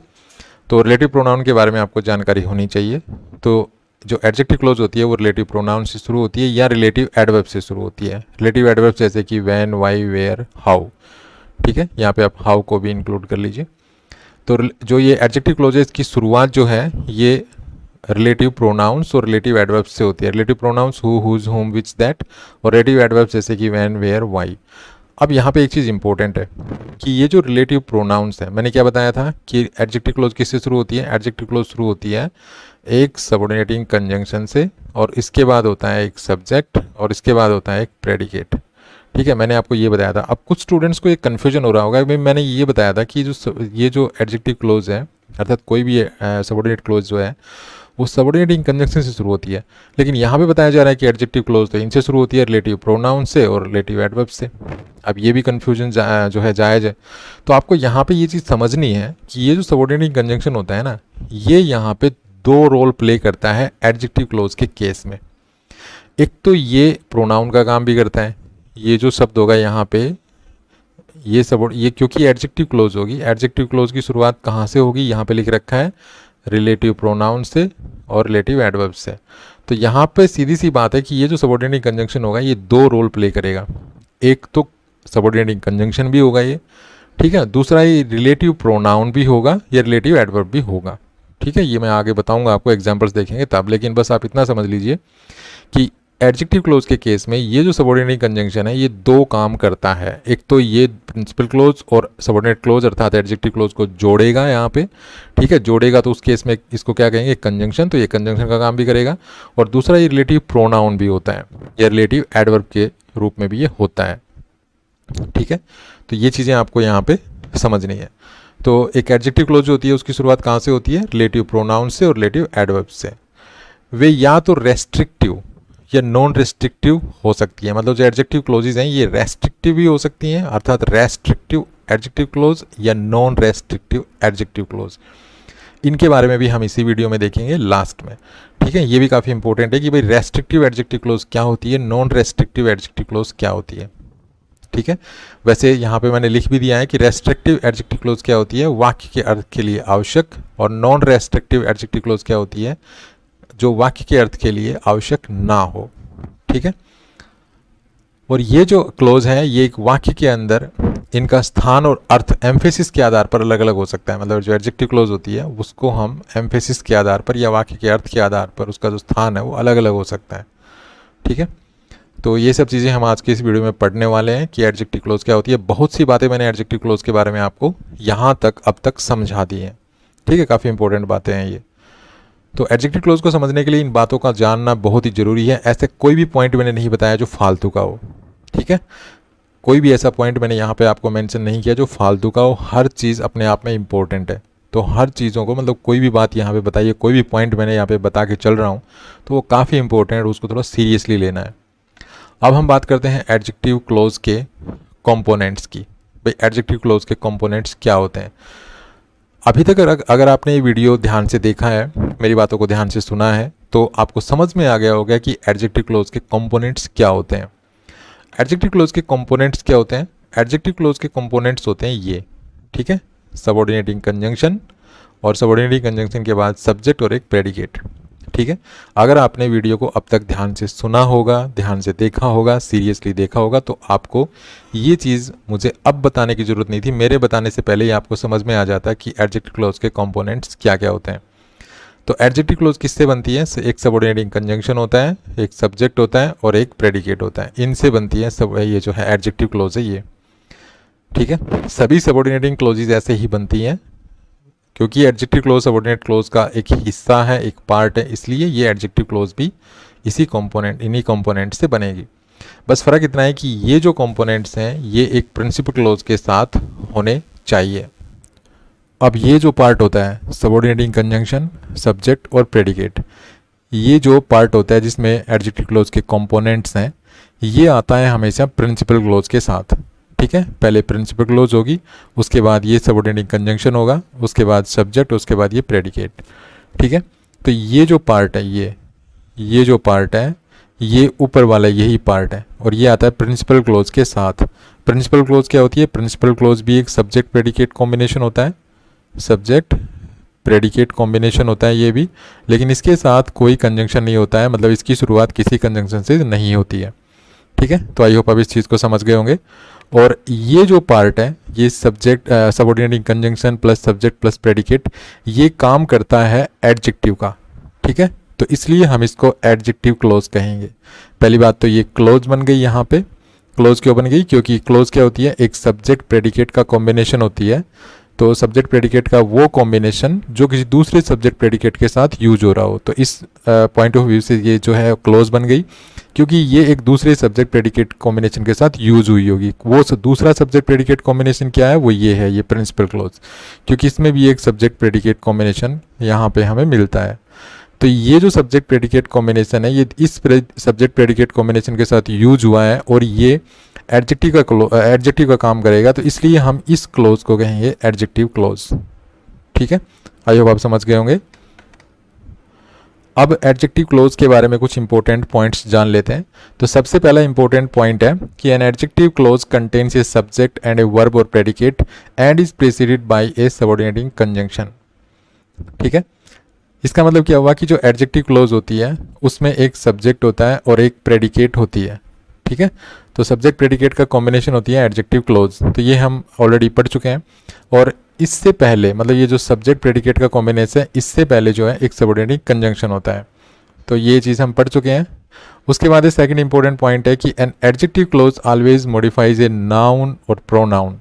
तो रिलेटिव प्रोनाउन के बारे में आपको जानकारी होनी चाहिए। तो जो एडजेक्टिव क्लोज होती है वो रिलेटिव प्रोनाउन से शुरू होती है या रिलेटिव एडवर्ब से शुरू होती है। रिलेटिव एडवर्ब जैसे कि व्हेन, व्हाई, वेयर, हाउ। ठीक है, यहाँ पे आप हाउ को भी इंक्लूड कर लीजिए। तो जो ये एडजेक्टिव क्लोज है, इसकी शुरुआत जो है ये रिलेटिव प्रोनाउंस और रिलेटिव एडवर्ब्स से होती है। Relative pronouns who, whose, whom, which, that, और रिलेटिव एडवर्ब्स जैसे कि व्हेन, वेयर, व्हाई। अब यहाँ पे एक चीज़ इंपॉर्टेंट है कि ये जो रिलेटिव प्रोनाउंस है, मैंने क्या बताया था कि एडजेक्टिव क्लोज किससे शुरू होती है। एडजेक्टिव क्लोज शुरू होती है एक सबऑर्डिनेटिंग कंजंक्शन से, और इसके बाद होता है एक सब्जेक्ट, और इसके बाद होता है एक प्रेडिकेट। ठीक है, मैंने आपको ये बताया था। अब कुछ स्टूडेंट्स को एक कन्फ्यूजन हो रहा होगा, भाई मैंने ये बताया था कि ये जो एडजेक्टिव क्लोज है, अर्थात कोई भी सबऑर्डिनेट क्लोज जो है वो सबऑर्डिनेटिंग कंजंक्शन से शुरू होती है, लेकिन यहाँ पे बताया जा रहा है कि एडजेक्टिव क्लोज तो इनसे शुरू होती है, रिलेटिव प्रोनाउन से और रिलेटिव एडवर्ब से। अब ये भी कन्फ्यूजन जो है जायज़ है। तो आपको यहाँ पे ये चीज़ समझनी है कि ये जो सबऑर्डिनेटिंग कंजंक्शन होता है ना, ये यहाँ पे दो रोल प्ले करता है एडजेक्टिव क्लोज के केस में। एक तो ये प्रोनाउन का काम भी करता है। ये जो शब्द होगा यहाँ पे, ये क्योंकि एडजेक्टिव क्लोज होगी, एडजेक्टिव क्लोज की शुरुआत कहाँ से होगी, यहाँ पे लिख रखा है रिलेटिव प्रोनाउन से और रिलेटिव एडवर्ब से। तो यहाँ पे सीधी सी बात है कि ये जो सबऑर्डिनेटिंग कंजंक्शन होगा ये दो रोल प्ले करेगा। एक तो सबऑर्डिनेटिंग कंजंक्शन भी होगा ये, ठीक है, दूसरा ये रिलेटिव प्रोनाउन भी होगा या रिलेटिव एडवर्ब भी होगा। ठीक है, ये मैं आगे बताऊंगा आपको, एग्जांपल्स देखेंगे तब, लेकिन बस आप इतना समझ लीजिए कि एडजेक्टिव क्लोज के केस में ये जो सबऑर्डिनेटिंग कंजंक्शन है ये दो काम करता है। एक तो ये प्रिंसिपल क्लोज और सबऑर्डिनेट क्लोज अर्थात एडजेक्टिव क्लोज को जोड़ेगा यहाँ पे, ठीक है, जोड़ेगा तो उस केस में इसको क्या कहेंगे, कंजंक्शन, तो ये कंजंक्शन का काम भी करेगा। और दूसरा ये रिलेटिव प्रोनाउन भी होता है, ये रिलेटिव एडवर्ब के रूप में भी ये होता है, ठीक है। तो ये चीज़ें आपको यहाँ पे समझनी है। तो एक एडजेक्टिव क्लोज होती है उसकी शुरुआत कहाँ से होती है, रिलेटिव प्रोनाउन से और रिलेटिव एडवर्ब से। वे या तो रेस्ट्रिक्टिव या नॉन रेस्ट्रिक्टिव हो सकती है, मतलब जो एडजेक्टिव क्लोजेज हैं ये रेस्ट्रिक्टिव भी हो सकती हैं अर्थात रेस्ट्रिक्टिव एडजेक्टिव क्लोज या नॉन रेस्ट्रिक्टिव एडजेक्टिव क्लोज। इनके बारे में भी हम इसी वीडियो में देखेंगे लास्ट में, ठीक है। ये भी काफ़ी इंपॉर्टेंट है कि भाई रेस्ट्रिक्टिव एडजेक्टिव क्लोज क्या होती है, नॉन रेस्ट्रिक्टिव एडजेक्टिव क्लोज क्या होती है, ठीक है। वैसे यहाँ पे मैंने लिख भी दिया है कि रेस्ट्रिक्टिव एडजेक्टिव क्लोज क्या होती है, वाक्य के अर्थ के लिए आवश्यक, और नॉन रेस्ट्रिक्टिव एडजेक्टिव क्लोज क्या होती है, जो वाक्य के अर्थ के लिए आवश्यक ना हो, ठीक है। और ये जो क्लोज है ये एक वाक्य के अंदर इनका स्थान और अर्थ एम्फेसिस के आधार पर अलग अलग हो सकता है। मतलब जो एडजेक्टिव क्लोज होती है उसको हम एम्फेसिस के आधार पर या वाक्य के अर्थ के आधार पर उसका जो स्थान है वो अलग अलग हो सकता है, ठीक है। तो ये सब चीज़ें हम आज के इस वीडियो में पढ़ने वाले हैं कि एडजेक्टिव क्लोज क्या होती है। बहुत सी बातें मैंने एडजेक्टिव क्लोज के बारे में आपको यहाँ तक अब तक समझा दी हैं, ठीक है। काफ़ी इंपॉर्टेंट बातें हैं ये। तो एडजेक्टिव क्लोज को समझने के लिए इन बातों का जानना बहुत ही ज़रूरी है। ऐसे कोई भी पॉइंट मैंने नहीं बताया जो फालतू का हो, ठीक है। कोई भी ऐसा पॉइंट मैंने यहाँ पे आपको मेंशन नहीं किया जो फालतू का हो। हर चीज़ अपने आप में इम्पोर्टेंट है। तो हर चीज़ों को, मतलब कोई भी बात यहाँ पे बताइए, कोई भी पॉइंट मैंने यहाँ पे बता के चल रहा हूँ तो वो काफ़ी इंपॉर्टेंट है, उसको थोड़ा सीरियसली लेना है। अब हम बात करते हैं एडजेक्टिव क्लोज के कंपोनेंट्स की। भाई एडजेक्टिव क्लोज के कंपोनेंट्स क्या होते हैं। अभी तक अगर आपने ये वीडियो ध्यान से देखा है, मेरी बातों को ध्यान से सुना है, तो आपको समझ में आ गया होगा कि एडजेक्टिव क्लोज के कंपोनेंट्स क्या होते हैं। एडजेक्टिव क्लोज के कंपोनेंट्स क्या होते हैं। एडजेक्टिव क्लोज के कंपोनेंट्स होते हैं ये, ठीक है, सबऑर्डिनेटिंग कंजंक्शन और सबऑर्डिनेटिंग कंजंक्शन के बाद सब्जेक्ट और एक प्रेडिकेट, ठीक है। अगर आपने वीडियो को अब तक ध्यान से सुना होगा, ध्यान से देखा होगा, सीरियसली देखा होगा, तो आपको ये चीज़ मुझे अब बताने की ज़रूरत नहीं थी। मेरे बताने से पहले ही आपको समझ में आ जाता कि एडजेक्टिव क्लोज के कंपोनेंट्स क्या क्या होते हैं। तो एडजेक्टिव क्लोज किससे बनती है, एक सबऑर्डिनेटिंग कंजंक्शन होता है, एक सब्जेक्ट होता है और एक प्रेडिकेट होता है। इनसे बनती है सब, ये जो है एडजेक्टिव क्लोज है ये, ठीक है। सभी सबऑर्डिनेटिंग क्लोजेज ऐसे ही बनती हैं क्योंकि एडजेक्टिव क्लोज सबऑर्डिनेट क्लोज का एक हिस्सा है, एक पार्ट है, इसलिए ये एडजेक्टिव क्लोज भी इन्हीं कंपोनेंट से बनेगी। बस फ़र्क इतना है कि ये जो कंपोनेंट्स हैं ये एक प्रिंसिपल क्लोज के साथ होने चाहिए। अब ये जो पार्ट होता है सबऑर्डिनेटिंग कंजंक्शन, सब्जेक्ट और प्रेडिकेट, ये जो पार्ट होता है जिसमें एडजेक्टिव क्लोज के कंपोनेंट्स हैं, ये आता है हमेशा प्रिंसिपल क्लोज के साथ, ठीक है। पहले प्रिंसिपल क्लोज होगी, उसके बाद ये सबऑर्डिनेटिंग कंजंक्शन होगा, उसके बाद सब्जेक्ट, उसके बाद ये प्रेडिकेट, ठीक है। तो ये जो पार्ट है ये जो पार्ट है ये ऊपर वाला यही पार्ट है और ये आता है प्रिंसिपल क्लोज के साथ। प्रिंसिपल क्लोज क्या होती है, प्रिंसिपल क्लोज भी एक सब्जेक्ट प्रेडिकेट कॉम्बिनेशन होता है, सब्जेक्ट प्रेडिकेट कॉम्बिनेशन होता है ये भी, लेकिन इसके साथ कोई कंजंक्शन नहीं होता है, मतलब इसकी शुरुआत किसी कंजंक्शन से नहीं होती है, ठीक है। तो आई होप आप इस चीज़ को समझ गए होंगे। और ये जो पार्ट है ये subject subordinating conjunction plus subject plus predicate, ये काम करता है एडजेक्टिव का, ठीक है। तो इसलिए हम इसको एडजेक्टिव क्लोज कहेंगे। पहली बात तो ये क्लोज बन गई, यहाँ पे क्लोज क्यों बन गई, क्योंकि क्लोज क्या होती है, एक सब्जेक्ट प्रेडिकेट का कॉम्बिनेशन होती है। तो सब्जेक्ट प्रेडिकेट का वो कॉम्बिनेशन जो किसी दूसरे सब्जेक्ट प्रेडिकेट के साथ यूज हो रहा हो, तो इस पॉइंट ऑफ व्यू से ये जो है क्लोज बन गई, क्योंकि ये एक दूसरे सब्जेक्ट प्रेडिकेट कॉम्बिनेशन के साथ यूज हुई होगी। वो दूसरा सब्जेक्ट प्रेडिकेट कॉम्बिनेशन क्या है, वो ये है, ये प्रिंसिपल क्लोज, क्योंकि इसमें भी एक सब्जेक्ट प्रेडिकेट कॉम्बिनेशन यहाँ पे हमें मिलता है। तो ये जो सब्जेक्ट प्रेडिकेट कॉम्बिनेशन है ये इस सब्जेक्ट प्रेडिकेट कॉम्बिनेशन के साथ यूज हुआ है और ये एडजेक्टिव का काम करेगा, तो इसलिए हम इस क्लोज को कहेंगे एडजेक्टिव क्लोज, ठीक है। आई होप आप समझ गए होंगे। अब एडजेक्टिव क्लोज के बारे में कुछ इंपॉर्टेंट पॉइंट्स जान लेते हैं। तो सबसे पहला इंपॉर्टेंट पॉइंट है कि an adjective clause contains a subject and a verb और predicate and is preceded by a subordinating conjunction, ठीक है। इसका मतलब क्या हुआ कि जो एडजेक्टिव क्लोज होती है उसमें एक सब्जेक्ट होता है और एक प्रेडिकेट होती है, ठीक है। तो सब्जेक्ट प्रेडिकेट का कॉम्बिनेशन होती है एडजेक्टिव क्लोज, तो ये हम ऑलरेडी पढ़ चुके हैं। और इससे पहले, मतलब ये जो सब्जेक्ट प्रेडिकेट का कॉम्बिनेशन है, इससे पहले जो है एक सबऑर्डिनेटिंग कंजंक्शन होता है, तो ये चीज़ हम पढ़ चुके हैं। उसके बाद सेकंड इंपॉर्टेंट पॉइंट है कि an adjective clause always modifies a noun और pronoun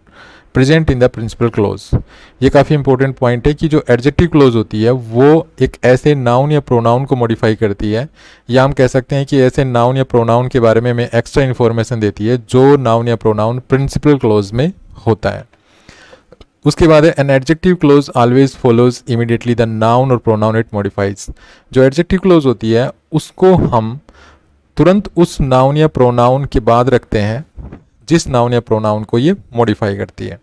present in the principal clause. ये काफ़ी इंपॉर्टेंट पॉइंट है कि जो एडजेक्टिव क्लोज होती है वो एक ऐसे नाउन या प्रोनाउन को मॉडिफाई करती है, या हम कह सकते हैं कि ऐसे नाउन या प्रोनाउन के बारे में हमें एक्स्ट्रा इन्फॉर्मेशन देती है जो नाउन या प्रोनाउन प्रिंसिपल क्लोज में होता है। उसके बाद है N adjective clause always follows immediately the noun और प्रोनाउन इट मॉडिफाइज। जो एडजेक्टिव क्लोज होती है उसको हम तुरंत उस नाउन या प्रोनाउन के बाद रखते हैं जिस नाउन या प्रोनाउन को ये मॉडिफाई करती है।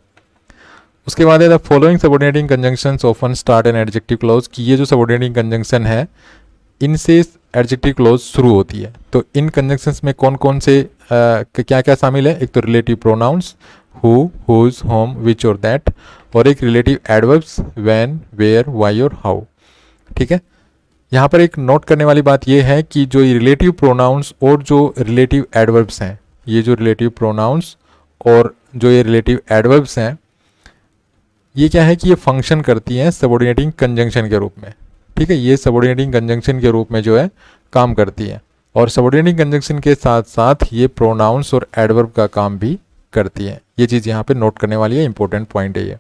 उसके बाद है the following subordinating conjunctions often start an adjective close, कि ये जो सबऑर्डिनेटिंग कंजंक्शन है इनसे एडजेक्टिव क्लोज शुरू होती है। तो इन कंजंक्शंस में कौन कौन से क्या क्या शामिल है? एक तो relative pronouns who, whose, whom, which और दैट, और एक relative adverbs when, where, why और हाउ। ठीक है, यहाँ पर एक नोट करने वाली बात यह है कि जो रिलेटिव प्रोनाउंस और जो रिलेटिव एडवर्ब्स हैं, ये जो रिलेटिव प्रोनाउंस और जो ये रिलेटिव एडवर्ब्स हैं, ये क्या है कि ये फंक्शन करती हैं सबऑर्डिनेटिंग कंजंक्शन के रूप में। ठीक है, ये सबऑर्डिनेटिंग कंजंक्शन के रूप में जो है काम करती है, और सबऑर्डिनेटिंग कंजंक्शन के साथ साथ ये प्रोनाउंस और एडवर्ब का काम भी करती है। ये चीज़ यहाँ पे नोट करने वाली है, इंपॉर्टेंट पॉइंट है ये।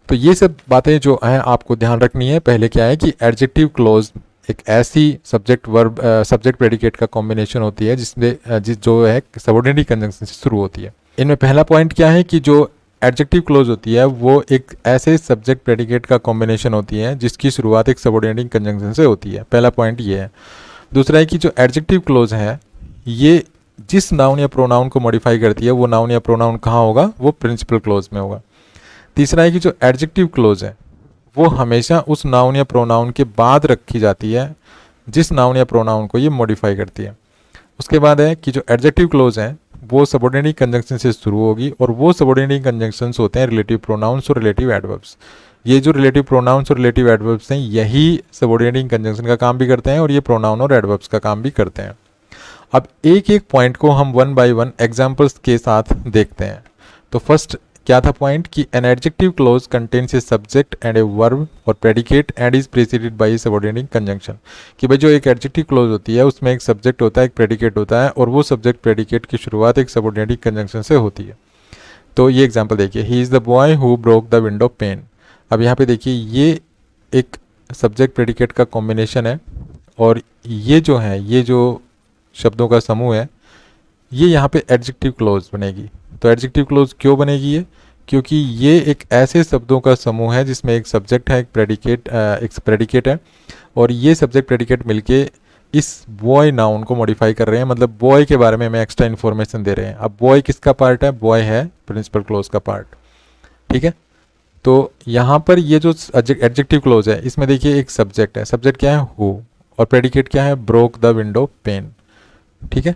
तो ये सब बातें जो हैं आपको ध्यान रखनी है। पहले क्या है कि एडजेक्टिव क्लोज एक ऐसी सब्जेक्ट वर्ब सब्जेक्ट प्रेडिकेट का कॉम्बिनेशन होती है जिसमें जो है सबऑर्डिनेटिंग कंजंक्शन से शुरू होती है। इनमें पहला पॉइंट क्या है कि जो एडजेक्टिव क्लोज होती है वो एक ऐसे सब्जेक्ट प्रेडिकेट का कॉम्बिनेशन होती है जिसकी शुरुआत एक सबऑर्डिनेटिंग कंजंक्शन से होती है। पहला पॉइंट ये है। दूसरा है कि जो एडजेक्टिव क्लोज है ये जिस नाउन या प्रोनाउन को मॉडिफाई करती है वो नाउन या प्रोनाउन कहाँ होगा? वो प्रिंसिपल क्लोज में होगा। तीसरा है कि जो एडजेक्टिव क्लोज है वो हमेशा उस नाउन या प्रोनाउन के बाद रखी जाती है जिस नाउन या प्रोनाउन को ये मॉडिफाई करती है। उसके बाद है कि जो एडजेक्टिव क्लोज है वो सबऑर्डिनेटिंग कंजंक्शन से शुरू होगी, और वो सबऑर्डिनेटिंग कंजंक्शंस होते हैं रिलेटिव प्रोनाउंस और रिलेटिव एडवर्ब्स। ये जो रिलेटिव प्रोनाउंस और रिलेटिव एडवर्ब्स हैं यही सबऑर्डिनेटिंग कंजंक्शन का काम भी करते हैं और ये प्रोनाउन और एडवर्ब्स का काम भी करते हैं। अब एक एक पॉइंट को हम वन बाय वन एग्जाम्पल्स के साथ देखते हैं। तो फर्स्ट क्या था पॉइंट कि an adjective clause contains a subject and a verb और predicate and is preceded by subordinating conjunction. कि भाई जो एक एडजेक्टिव क्लोज होती है उसमें एक सब्जेक्ट होता है, एक प्रेडिकेट होता है, और वो सब्जेक्ट प्रेडिकेट की शुरुआत एक सबऑर्डिनेटिंग कंजंक्शन से होती है। तो ये एग्जाम्पल देखिए, he is the boy who broke the window pen. अब यहाँ पे देखिए ये एक सब्जेक्ट प्रेडिकेट का कॉम्बिनेशन है, और ये जो है ये जो शब्दों का समूह है ये यहाँ पे एडजेक्टिव क्लोज बनेगी। तो एडजेक्टिव क्लोज क्यों बनेगी ये? क्योंकि ये एक ऐसे शब्दों का समूह है जिसमें एक सब्जेक्ट है, एक प्रेडिकेट है, और ये सब्जेक्ट प्रेडिकेट मिलके इस बॉय नाउन को मॉडिफाई कर रहे हैं, मतलब बॉय के बारे में हमें एक्स्ट्रा इन्फॉर्मेशन दे रहे हैं। अब बॉय किसका पार्ट है? बॉय है प्रिंसिपल क्लोज का पार्ट। ठीक है, तो यहाँ पर ये जो एडजेक्टिव क्लोज है इसमें देखिए एक सब्जेक्ट है, सब्जेक्ट क्या है? हु, और प्रेडिकेट क्या है? Broke the window pen. ठीक है,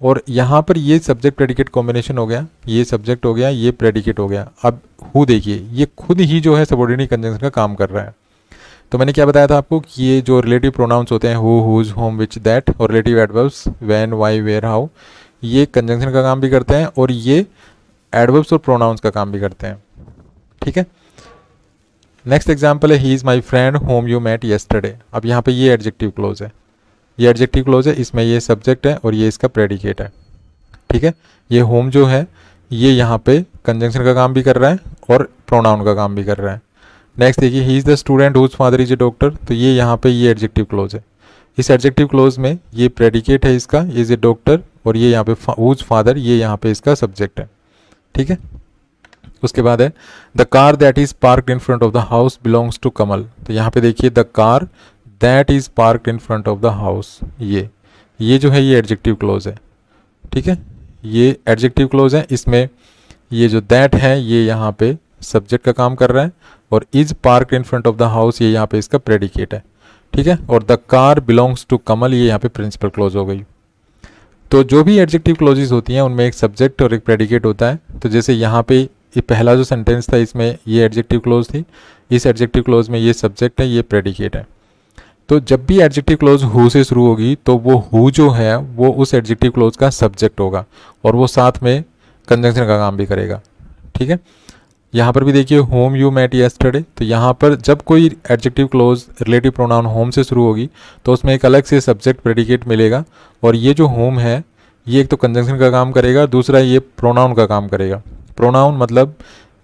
और यहाँ पर ये सब्जेक्ट प्रेडिकेट कॉम्बिनेशन हो गया, ये सब्जेक्ट हो गया, ये प्रेडिकेट हो गया। अब हु देखिए ये खुद ही जो है सबऑर्डिनेटिंग कंजंक्शन का काम कर रहा है। तो मैंने क्या बताया था आपको कि ये जो रिलेटिव प्रोनाउंस होते हैं who, whose, whom, which, that, और relative adverbs when, why, where, how, ये कंजंक्शन का काम भी करते हैं और ये एडवर्ब्स और प्रोनाउंस का काम भी करते हैं। ठीक है, नेक्स्ट एग्जाम्पल है he is my friend whom you met yesterday. अब यहाँ पे ये एडजेक्टिव क्लोज है, ये एडजेक्टिव क्लोज है, इसमें ये सब्जेक्ट है और ये इसका प्रेडिकेट है। ठीक है, ये होम जो है ये यहाँ पे कंजंक्शन का काम भी कर रहा है और प्रोनाउन का काम भी कर रहा है। नेक्स्ट देखिए he is the student whose father is a doctor. तो ये यहाँ पे ये एडजेक्टिव क्लोज है, इस एडजेक्टिव क्लोज में ये प्रेडिकेट है इसका, इज ए डॉक्टर, और ये यहाँ पे हुज फादर, ये यहाँ पे इसका सब्जेक्ट है। ठीक है, उसके बाद है the car that is parked in front of the house belongs to Kamal. तो यहाँ पे देखिए the car that is parked in front of the house, ये जो है ये एडजेक्टिव क्लोज है। ठीक है, ये एडजेक्टिव क्लोज है, इसमें ये जो दैट है ये यहाँ पे सब्जेक्ट का काम कर रहा है, और is parked in front of the house ये यहाँ पे इसका प्रेडिकेट है। ठीक है, और द कार बिलोंग्स टू कमल ये यहाँ पे प्रिंसिपल क्लोज हो गई। तो जो भी एडजेक्टिव क्लोजेज होती हैं उनमें एक सब्जेक्ट और एक प्रेडिकेट होता है। तो जैसे यहाँ पे ये पहला जो सेंटेंस था इसमें ये एडजेक्टिव क्लोज थी, इस एडजेक्टिव क्लोज में ये सब्जेक्ट है, ये प्रेडिकेट है। तो जब भी एडजेक्टिव क्लोज हु से शुरू होगी तो वो हु जो है वो उस एडजेक्टिव क्लोज का सब्जेक्ट होगा और वो साथ में कंजंक्शन का काम भी करेगा। ठीक है, यहाँ पर भी देखिए होम यू मेट येस्टरडे, तो यहाँ पर जब कोई adjective clause relative pronoun home से शुरू होगी तो उसमें एक अलग से सब्जेक्ट प्रेडिकेट मिलेगा, और ये जो होम है ये एक तो कंजंक्शन का काम करेगा, दूसरा ये प्रोनाउन का काम करेगा। प्रोनाउन मतलब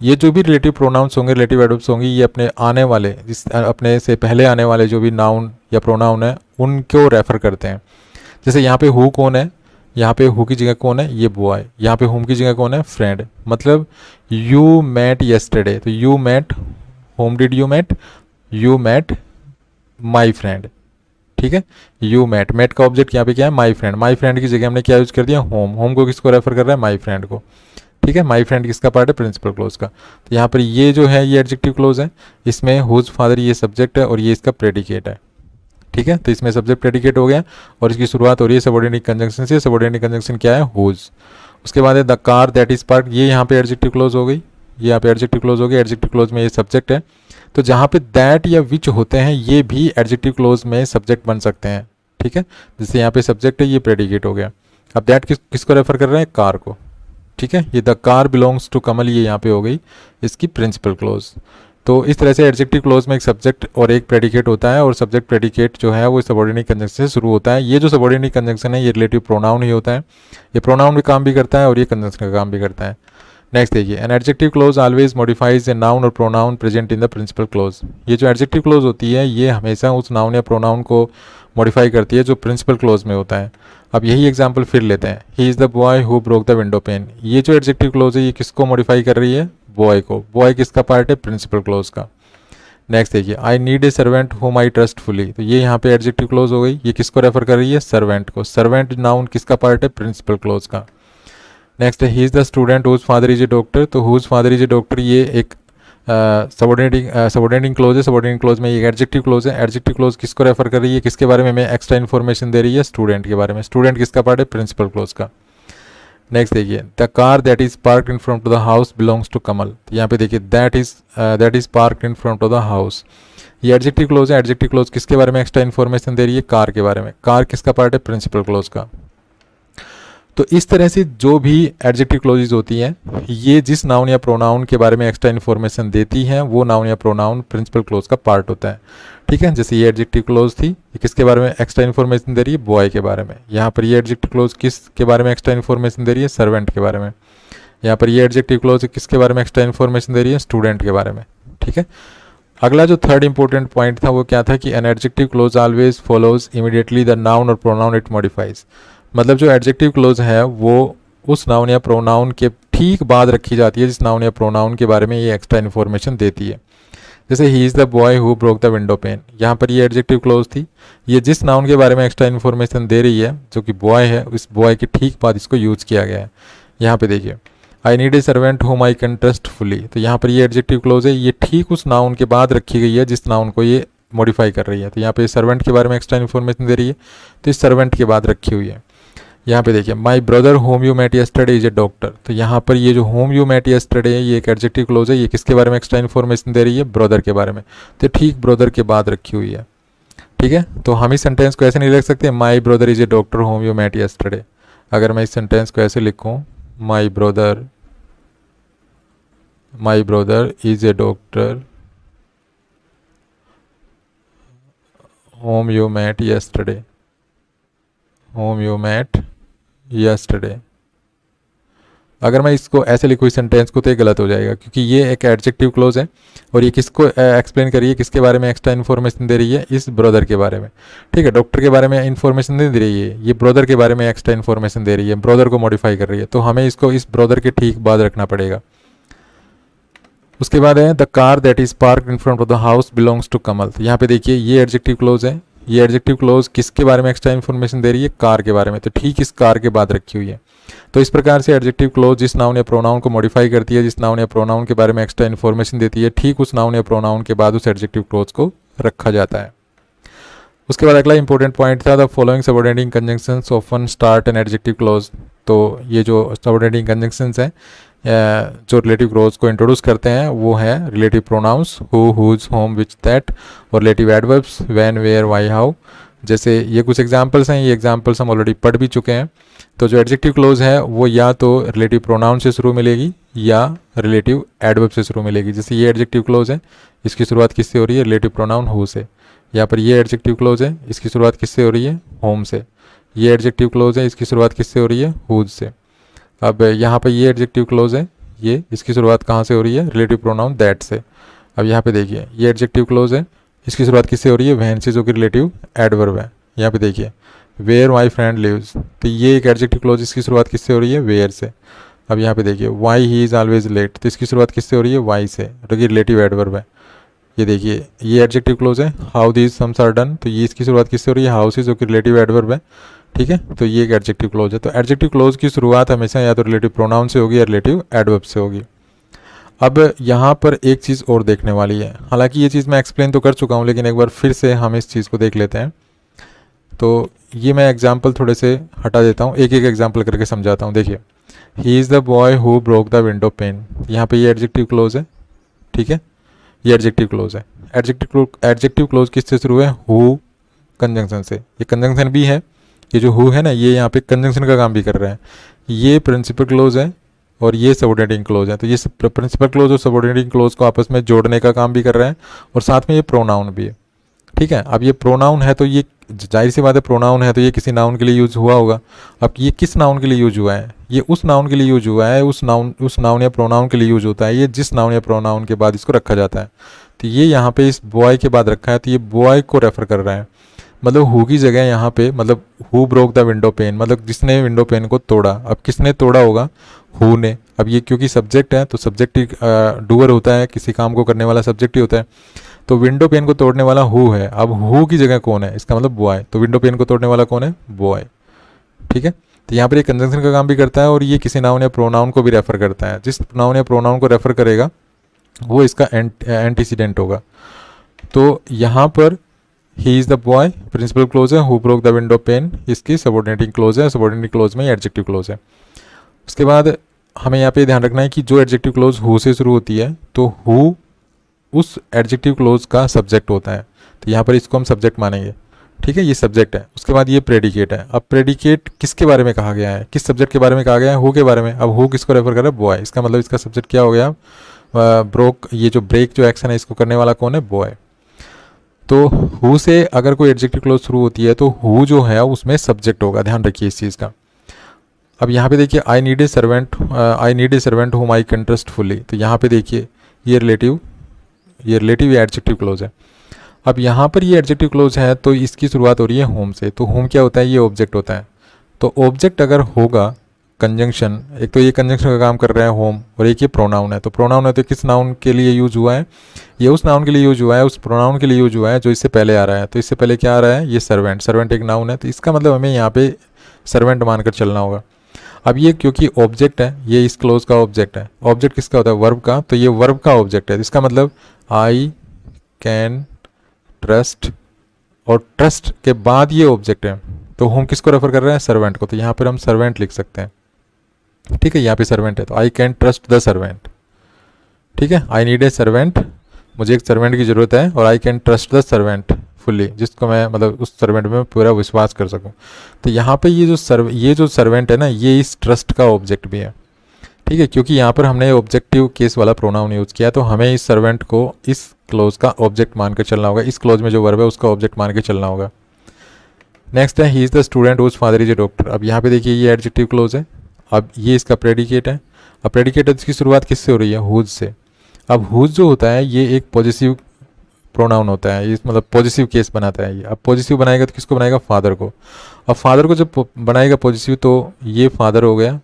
ये जो भी रिलेटिव प्रोनाउंस होंगे, रिलेटिव एडवर्ब्स होंगी, ये अपने आने वाले अपने से पहले आने वाले जो भी नाउन या प्रोनाउन है उनको रेफर करते हैं। जैसे यहाँ पे हु कौन है, यहाँ पे हु की जगह कौन है, ये बॉय। यहाँ पे होम की जगह कौन है, फ्रेंड। मतलब यू मेट येस्टरडे, तो you met whom did you met, you met my friend. ठीक है, यू मेट, मेट का ऑब्जेक्ट यहाँ पे क्या है, माई फ्रेंड। माई फ्रेंड की जगह हमने क्या यूज कर दिया, होम। होम को किसको रेफर कर रहा है, माई फ्रेंड को। ठीक है, माई फ्रेंड किसका पार्ट है, प्रिंसिपल क्लोज का। तो यहाँ पर ये जो है ये एडजेक्टिव क्लोज है, इसमें हुज फादर ये सब्जेक्ट है और ये इसका प्रेडिकेट है। ठीक है, तो इसमें सब्जेक्ट प्रेडिकेट हो गया और इसकी शुरुआत हो रही है सबऑर्डिनेट कंजंक्शन से। सबऑर्डिनेट कंजंक्शन क्या है, हुज। उसके बाद है the car that is park, ये यहाँ पे एडजेक्टिव क्लोज हो गई, ये यहाँ पे एडजेक्टिव क्लोज हो गई। एडजेक्टिव क्लोज में ये सब्जेक्ट है, तो जहाँ पे दैट या विच होते हैं ये भी एडजेक्टिव क्लोज में सब्जेक्ट बन सकते हैं। ठीक है, जैसे यहाँ पे सब्जेक्ट है, ये प्रेडिकेट हो गया। अब दैट किसको रेफर कर रहे हैं, कार को। ठीक है, ये द कार बिलोंग्स टू कमल, ये यहाँ पे हो गई इसकी प्रिंसिपल क्लोज। तो इस तरह से एडजेक्टिव क्लोज में एक सब्जेक्ट और एक प्रेडिकेट होता है, और सब्जेक्ट प्रेडिकेट जो है वो सबऑर्डिनेट कंजंक्शन से शुरू होता है। ये जो सबऑर्डिनेट कंजंक्शन है ये रिलेटिव प्रोनाउन ही होता है, ये प्रोनाउन भी काम भी करता है और ये कंजंक्शन का काम भी करता है। नेक्स्ट देखिए, an adjective clause always modifies a noun और pronoun present in the principal clause. ये जो एडजेक्टिव क्लोज होती है ये हमेशा उस नाउन या प्रोनाउन को मॉडिफाई करती है जो प्रिंसिपल क्लोज में होता है। अब यही एग्जांपल फिर लेते हैं, ही is the boy who broke the window pen. ये जो एडजेक्टिव क्लोज है ये किसको मॉडिफाई कर रही है, बॉय को। बॉय किसका पार्ट है, प्रिंसिपल क्लोज का। नेक्स्ट देखिए, I need a servant home I trust fully, तो ये यहाँ पे एडजेक्टिव क्लोज हो गई, ये किसको रेफर कर रही है, सर्वेंट को। सर्वेंट नाउन किसका पार्ट है, प्रिंसिपल क्लोज का। नेक्स्ट है, he is the student whose father is a doctor, तो whose father is a doctor ये एक सबऑर्डिनेटिंग क्लोज है। सबऑर्डिनेटिंग क्लोज में ये एडजेक्टिव क्लोज है। एडजेक्टिव क्लोज किसको रेफर कर रही है, किसके बारे में हमें एक्स्ट्रा इन्फॉर्मेशन दे रही है, स्टूडेंट के बारे में। स्टूडेंट किसका पार्ट है, प्रिंसिपल क्लोज का। नेक्स्ट देखिए, the car that is park in front of the house belongs to Kamal. यहाँ पे देखिए that is park in front of the house, ये एडजेक्टिव क्लोज है। एडजेक्टिव क्लोज किसके बारे में एक्स्ट्रा इन्फॉर्मेशन दे रही है, कार के बारे में। कार किसका पार्ट है, प्रिंसिपल क्लोज का। तो इस तरह से जो भी एडजेक्टिव क्लोजेज होती हैं ये जिस नाउन या प्रोनाउन के बारे में एक्स्ट्रा इन्फॉर्मेशन देती हैं वो नाउन या प्रोनाउन प्रिंसिपल क्लोज का पार्ट होता है। ठीक है, जैसे ये एडजेक्टिव क्लोज थी, ये किसके बारे में एक्स्ट्रा इन्फॉर्मेशन दे रही है, बॉय के बारे में। यहाँ पर ये एडजेक्टिव क्लोज किसके बारे में एक्स्ट्रा इन्फॉर्मेशन दे रही है, सर्वेंट के बारे में। यहाँ पर ये एडजेक्टिव क्लोज किसके बारे में एक्स्ट्रा इन्फॉर्मेशन दे रही है, स्टूडेंट के बारे में। ठीक है, अगला जो थर्ड इंपॉर्टेंट पॉइंट था वो क्या था कि an adjective clause always follows immediately the noun और प्रोनाउन इट मॉडिफाइज। मतलब जो एडजेक्टिव क्लोज है वो उस नाउन या प्रोनाउन के ठीक बाद रखी जाती है जिस नाउन या प्रोनाउन के बारे में ये एक्स्ट्रा इन्फॉर्मेशन देती है। जैसे ही is the boy who broke the window pen, यहाँ पर ये एडजेक्टिव क्लोज थी, ये जिस नाउन के बारे में एक्स्ट्रा इन्फॉर्मेशन दे रही है जो कि बॉय है, उस बॉय के ठीक बाद इसको यूज किया गया है। यहाँ पे देखिए, I need a servant home I can trust fully, तो यहाँ पर ये एडजेक्टिव क्लोज है, ये ठीक उस नाउन के बाद रखी गई है जिस नाउन को ये मॉडिफाई कर रही है। तो यहाँ पे सर्वेंट के बारे में एक्स्ट्रा इन्फॉर्मेशन दे रही है, तो इस सर्वेंट के बाद रखी हुई है। यहाँ पे देखिए, my brother whom you met yesterday is a doctor, तो यहाँ पर ये जो होम यू मेट येस्टरडे है ये एक एडजेक्टिव क्लोज है, ये किसके बारे में एक्स्ट्रा इन्फॉर्मेशन दे रही है, ब्रदर के बारे में। तो ठीक ब्रदर के बाद रखी हुई है। ठीक है, तो हम इस सेंटेंस को ऐसे नहीं लिख सकते, my brother is a doctor whom you met yesterday. अगर मैं इस सेंटेंस को ऐसे लिखूँ, my brother is a doctor whom you met yesterday, whom you met yesterday. अगर मैं इसको ऐसे लिखूँ इस सेंटेंस को तो ये गलत हो जाएगा, क्योंकि ये एक एडजेक्टिव क्लोज है और ये किसको एक्सप्लेन कर रही है, किसके बारे में एक्स्ट्रा इन्फॉर्मेशन दे रही है, इस ब्रदर के बारे में। ठीक है, डॉक्टर के बारे में इन्फॉर्मेशन नहीं दे रही है, ये ब्रदर के बारे में एक्स्ट्रा इन्फॉर्मेशन दे रही है, ब्रदर को मॉडिफाई कर रही है, तो हमें इसको इस ब्रदर के ठीक बाद रखना पड़ेगा। उसके बाद है the car that is park in front of the house belongs to Kamal, तो यहाँ पे देखिए ये एडजेक्टिव क्लोज है, ये एडजेक्टिव क्लोज किसके बारे में एक्स्ट्रा इन्फॉर्मेशन दे रही है, कार के बारे में, तो ठीक इस कार के बाद रखी हुई है। तो इस प्रकार से एडजेक्टिव क्लोज जिस नाउन या प्रोनाउन को मॉडिफाई करती है, जिस नाउन या प्रोनाउन के बारे में एक्स्ट्रा इन्फॉर्मेशन देती है, ठीक उस नाउन या प्रोनाउन के बाद उस एडजेक्टिव क्लोज को रखा जाता है। उसके बाद अगला इंपॉर्टेंट पॉइंट था the following subordinating conjunctions often start an adjective close. तो ये जो सबऑर्डिनेटिंग कंजंक्शंस हैं जो रिलेटिव क्लोज को इंट्रोड्यूस करते हैं वो है relative pronouns who, whose, whom, which, that, और relative adverbs when, where, why, how. जैसे ये कुछ एग्जांपल्स हैं, ये एग्जांपल्स हम ऑलरेडी पढ़ भी चुके हैं। तो जो एडजेक्टिव क्लोज है वो या तो रिलेटिव प्रोनाउन से शुरू मिलेगी या रिलेटिव एडवर्ब से शुरू मिलेगी। जैसे ये एडजेक्टिव क्लोज है, इसकी शुरुआत किससे हो रही है? रिलेटिव प्रोनाउन हु से। यहाँ पर ये एडजेक्टिव क्लोज है, इसकी शुरुआत किससे हो रही है? होम से। ये एडजेक्टिव क्लोज है, इसकी शुरुआत किससे हो रही है? हुज से। अब यहाँ पर ये एडजेक्टिव क्लोज है, ये इसकी शुरुआत कहाँ से हो रही है? रिलेटिव प्रोनाउन दैट से। अब यहाँ पे देखिए ये एडजेक्टिव क्लोज है, इसकी शुरुआत किससे हो रही है? व्हेन से, जो कि रिलेटिव एडवर्ब है। यहाँ पे देखिए वेयर माई फ्रेंड लिव्स, तो ये एक एडजेक्टिव क्लोज, इसकी शुरुआत किससे हो रही है? वेयर से। अब यहाँ पे देखिए why he is always late, तो इसकी शुरुआत किससे हो रही है? वाई से, जो कि रिलेटिव एडवर्ब है। ये देखिए ये एडजेक्टिव क्लोज है, how these sums are done, तो ये इसकी शुरुआत किससे हो रही है? हाउ से, जो कि रिलेटिव एडवर्ब है। ठीक है, तो ये एक एडजेक्टिव क्लोज है। तो एडजेक्टिव क्लोज की शुरुआत हमेशा या तो रिलेटिव प्रोनाउन से होगी या रिलेटिव एडवर्ब से होगी। अब यहाँ पर एक चीज़ और देखने वाली है, हालांकि ये चीज़ मैं एक्सप्लेन तो कर चुका हूँ, लेकिन एक बार फिर से हम इस चीज़ को देख लेते हैं। तो ये मैं एग्जाम्पल थोड़े से हटा देता हूँ, एक एक एग्जाम्पल करके समझाता हूँ। देखिए he is the boy who broke the window pen, यहाँ पे ये एडजेक्टिव क्लोज है। ठीक है, ये एडजेक्टिव क्लोज है। एडजेक्टिव क्लोज किससे शुरू है? हु कंजंक्शन से। ये कंजंक्शन भी है, ये जो हु है ना, ये यहाँ पे कंजंक्शन का काम भी कर रहा है। ये प्रिंसिपल क्लोज है और ये सबऑर्डिनेटिंग क्लोज है। तो ये प्रिंसिपल क्लोज और सबऑर्डिनेटिंग क्लोज को आपस में जोड़ने का काम भी कर रहा है, और साथ में ये प्रोनाउन भी है। ठीक है, अब ये प्रोनाउन है तो ये जाहिर सी बात है, प्रोनाउन है तो ये किसी नाउन के लिए यूज हुआ होगा। अब ये किस नाउन के लिए यूज हुआ है? ये उस नाउन के लिए यूज हुआ है, उस नाउन या प्रोनाउन के लिए यूज होता है, ये जिस नाउन या प्रोनाउन के बाद इसको रखा जाता है। तो ये यहाँ पे इस बॉय के बाद रखा है, तो ये बॉय को रेफर कर रहा है। मतलब हु की जगह यहाँ पे, मतलब who broke the window pen, मतलब जिसने विंडो पेन को तोड़ा। अब किसने तोड़ा होगा? हु ने। अब ये क्योंकि सब्जेक्ट है तो सब्जेक्ट ही डूअर होता है, किसी काम को करने वाला सब्जेक्ट ही होता है। तो विंडो पेन को तोड़ने वाला हु है। अब हु की जगह कौन है? इसका मतलब बॉय। तो विंडो पेन को तोड़ने वाला कौन है? बॉय। ठीक है, तो यहाँ पर ये कंजंक्शन का काम भी करता है और ये किसी नाउन या प्रोनाउन को भी रेफर करता है। जिस नाउन या प्रोनाउन को रेफर करेगा वो इसका एंटीसीडेंट होगा। तो यहाँ पर he is the boy principal clause है, who broke the window pane इसकी सबऑर्डिनेटिंग क्लोज है, सबऑर्डिनेटिंग क्लोज में एडजेक्टिव क्लोज है। उसके बाद हमें यहाँ पे ध्यान रखना है कि जो एडजेक्टिव क्लोज हु से शुरू होती है तो हु उस एडजेक्टिव क्लोज का सब्जेक्ट होता है। तो यहाँ पर इसको हम सब्जेक्ट मानेंगे। ठीक है, ये सब्जेक्ट है। उसके बाद ये प्रेडिकेट है। अब प्रेडिकेट किसके बारे में कहा गया है? किस सब्जेक्ट के बारे में कहा गया है? हु के बारे में। अब हु किसको रेफर कर रहा है? बॉय। इसका मतलब इसका सब्जेक्ट क्या हो गया? ब्रोक, ये जो ब्रेक जो एक्शन है इसको करने वाला कौन है? बॉय। तो हु से अगर कोई एडजेक्टिव क्लोज शुरू होती है तो हु जो है उसमें सब्जेक्ट होगा, ध्यान रखिए इस चीज़ का। अब यहाँ पे देखिए आई नीड ए सर्वेंट हुम आई कैन ट्रस्ट फुली, तो यहाँ पे देखिए ये रिलेटिव एडजेक्टिव क्लोज है। अब यहाँ पर ये एडजेक्टिव क्लोज है तो इसकी शुरुआत हो रही है होम से। तो होम क्या होता है? ये ऑब्जेक्ट होता है। तो ऑब्जेक्ट अगर होगा कंजंक्शन, एक तो ये कंजंक्शन का काम कर रहा है होम, और एक ये प्रोनाउन है। तो प्रोनाउन है तो किस नाउन के लिए यूज हुआ है? ये उस नाउन के लिए यूज हुआ है, उस प्रोनाउन के लिए यूज हुआ है जो इससे पहले आ रहा है। तो इससे पहले क्या आ रहा है? ये सर्वेंट। सर्वेंट एक नाउन है, तो इसका मतलब हमें यहाँ पे सर्वेंट मानकर चलना होगा। अब ये क्योंकि ऑब्जेक्ट है, ये इस क्लोज का ऑब्जेक्ट है। ऑब्जेक्ट किसका होता है? वर्ब का। तो ये वर्ब का ऑब्जेक्ट है, इसका मतलब आई कैन ट्रस्ट, और ट्रस्ट के बाद ये ऑब्जेक्ट है। तो होम किसको रेफर कर रहा है? सर्वेंट को। तो यहाँ पर हम सर्वेंट लिख सकते हैं। ठीक है, यहाँ पे सर्वेंट है तो I can trust the servant. ठीक है, आई नीड ए सर्वेंट, मुझे एक सर्वेंट की ज़रूरत है, और I can trust the servant fully, जिसको मैं मतलब उस सर्वेंट में पूरा विश्वास कर सकूं। तो यहाँ पे ये जो सर्वेंट है ना, ये इस ट्रस्ट का ऑब्जेक्ट भी है। ठीक है, क्योंकि यहाँ पर हमने ऑब्जेक्टिव केस वाला प्रोनाउन यूज़ किया, तो हमें इस सर्वेंट को इस क्लोज का ऑब्जेक्ट मान कर चलना होगा। इस क्लोज में जो वर्ब है उसका ऑब्जेक्ट मान के चलना होगा। नेक्स्ट है he is the student whose father is a doctor. अब यहाँ पे देखिए ये एडजेक्टिव क्लोज है। अब ये इसका प्रेडिकेट है। अब प्रेडिकेट है, इसकी शुरुआत किससे हो रही है? हुज से। अब हुज जो होता है ये एक पॉजिटिव प्रोनाउन होता है, ये मतलब पॉजिटिव केस बनाता है ये। अब पॉजिटिव बनाएगा तो किसको बनाएगा? फादर को। अब फादर को जब बनाएगा पॉजिटिव तो ये फादर हो गया।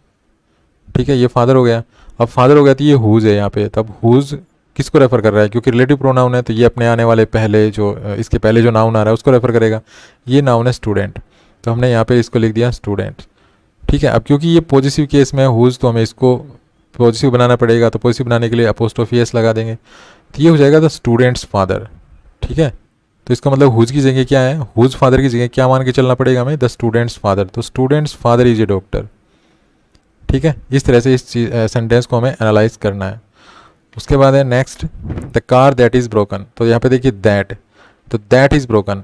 ठीक है, ये फादर हो गया। अब फादर हो गया तो ये हुज है यहाँ पे। तब हुज किसको रेफर कर रहा है? क्योंकि रिलेटिव प्रोनाउन है तो ये अपने आने वाले पहले जो इसके पहले जो नाउन आ रहा है उसको रेफर करेगा। ये नाउन है स्टूडेंट, तो हमने यहाँ पे इसको लिख दिया स्टूडेंट। ठीक है, अब क्योंकि ये पॉजिटिव केस में है हुज, तो हमें इसको पॉजिटिव बनाना पड़ेगा। तो पॉजिटिव बनाने के लिए अपोस्ट्रोफी एस लगा देंगे, तो ये हो जाएगा द स्टूडेंट्स फादर। ठीक है, तो इसका मतलब हुज की जगह क्या है? हुज फादर की जगह क्या मान के चलना पड़ेगा हमें? The students father. तो students father is a doctor. ठीक है, इस तरह से इस सेंटेंस को हमें एनालाइज करना है। उसके बाद है next the car that is broken. तो यहाँ पे देखिए दैट, तो that is broken,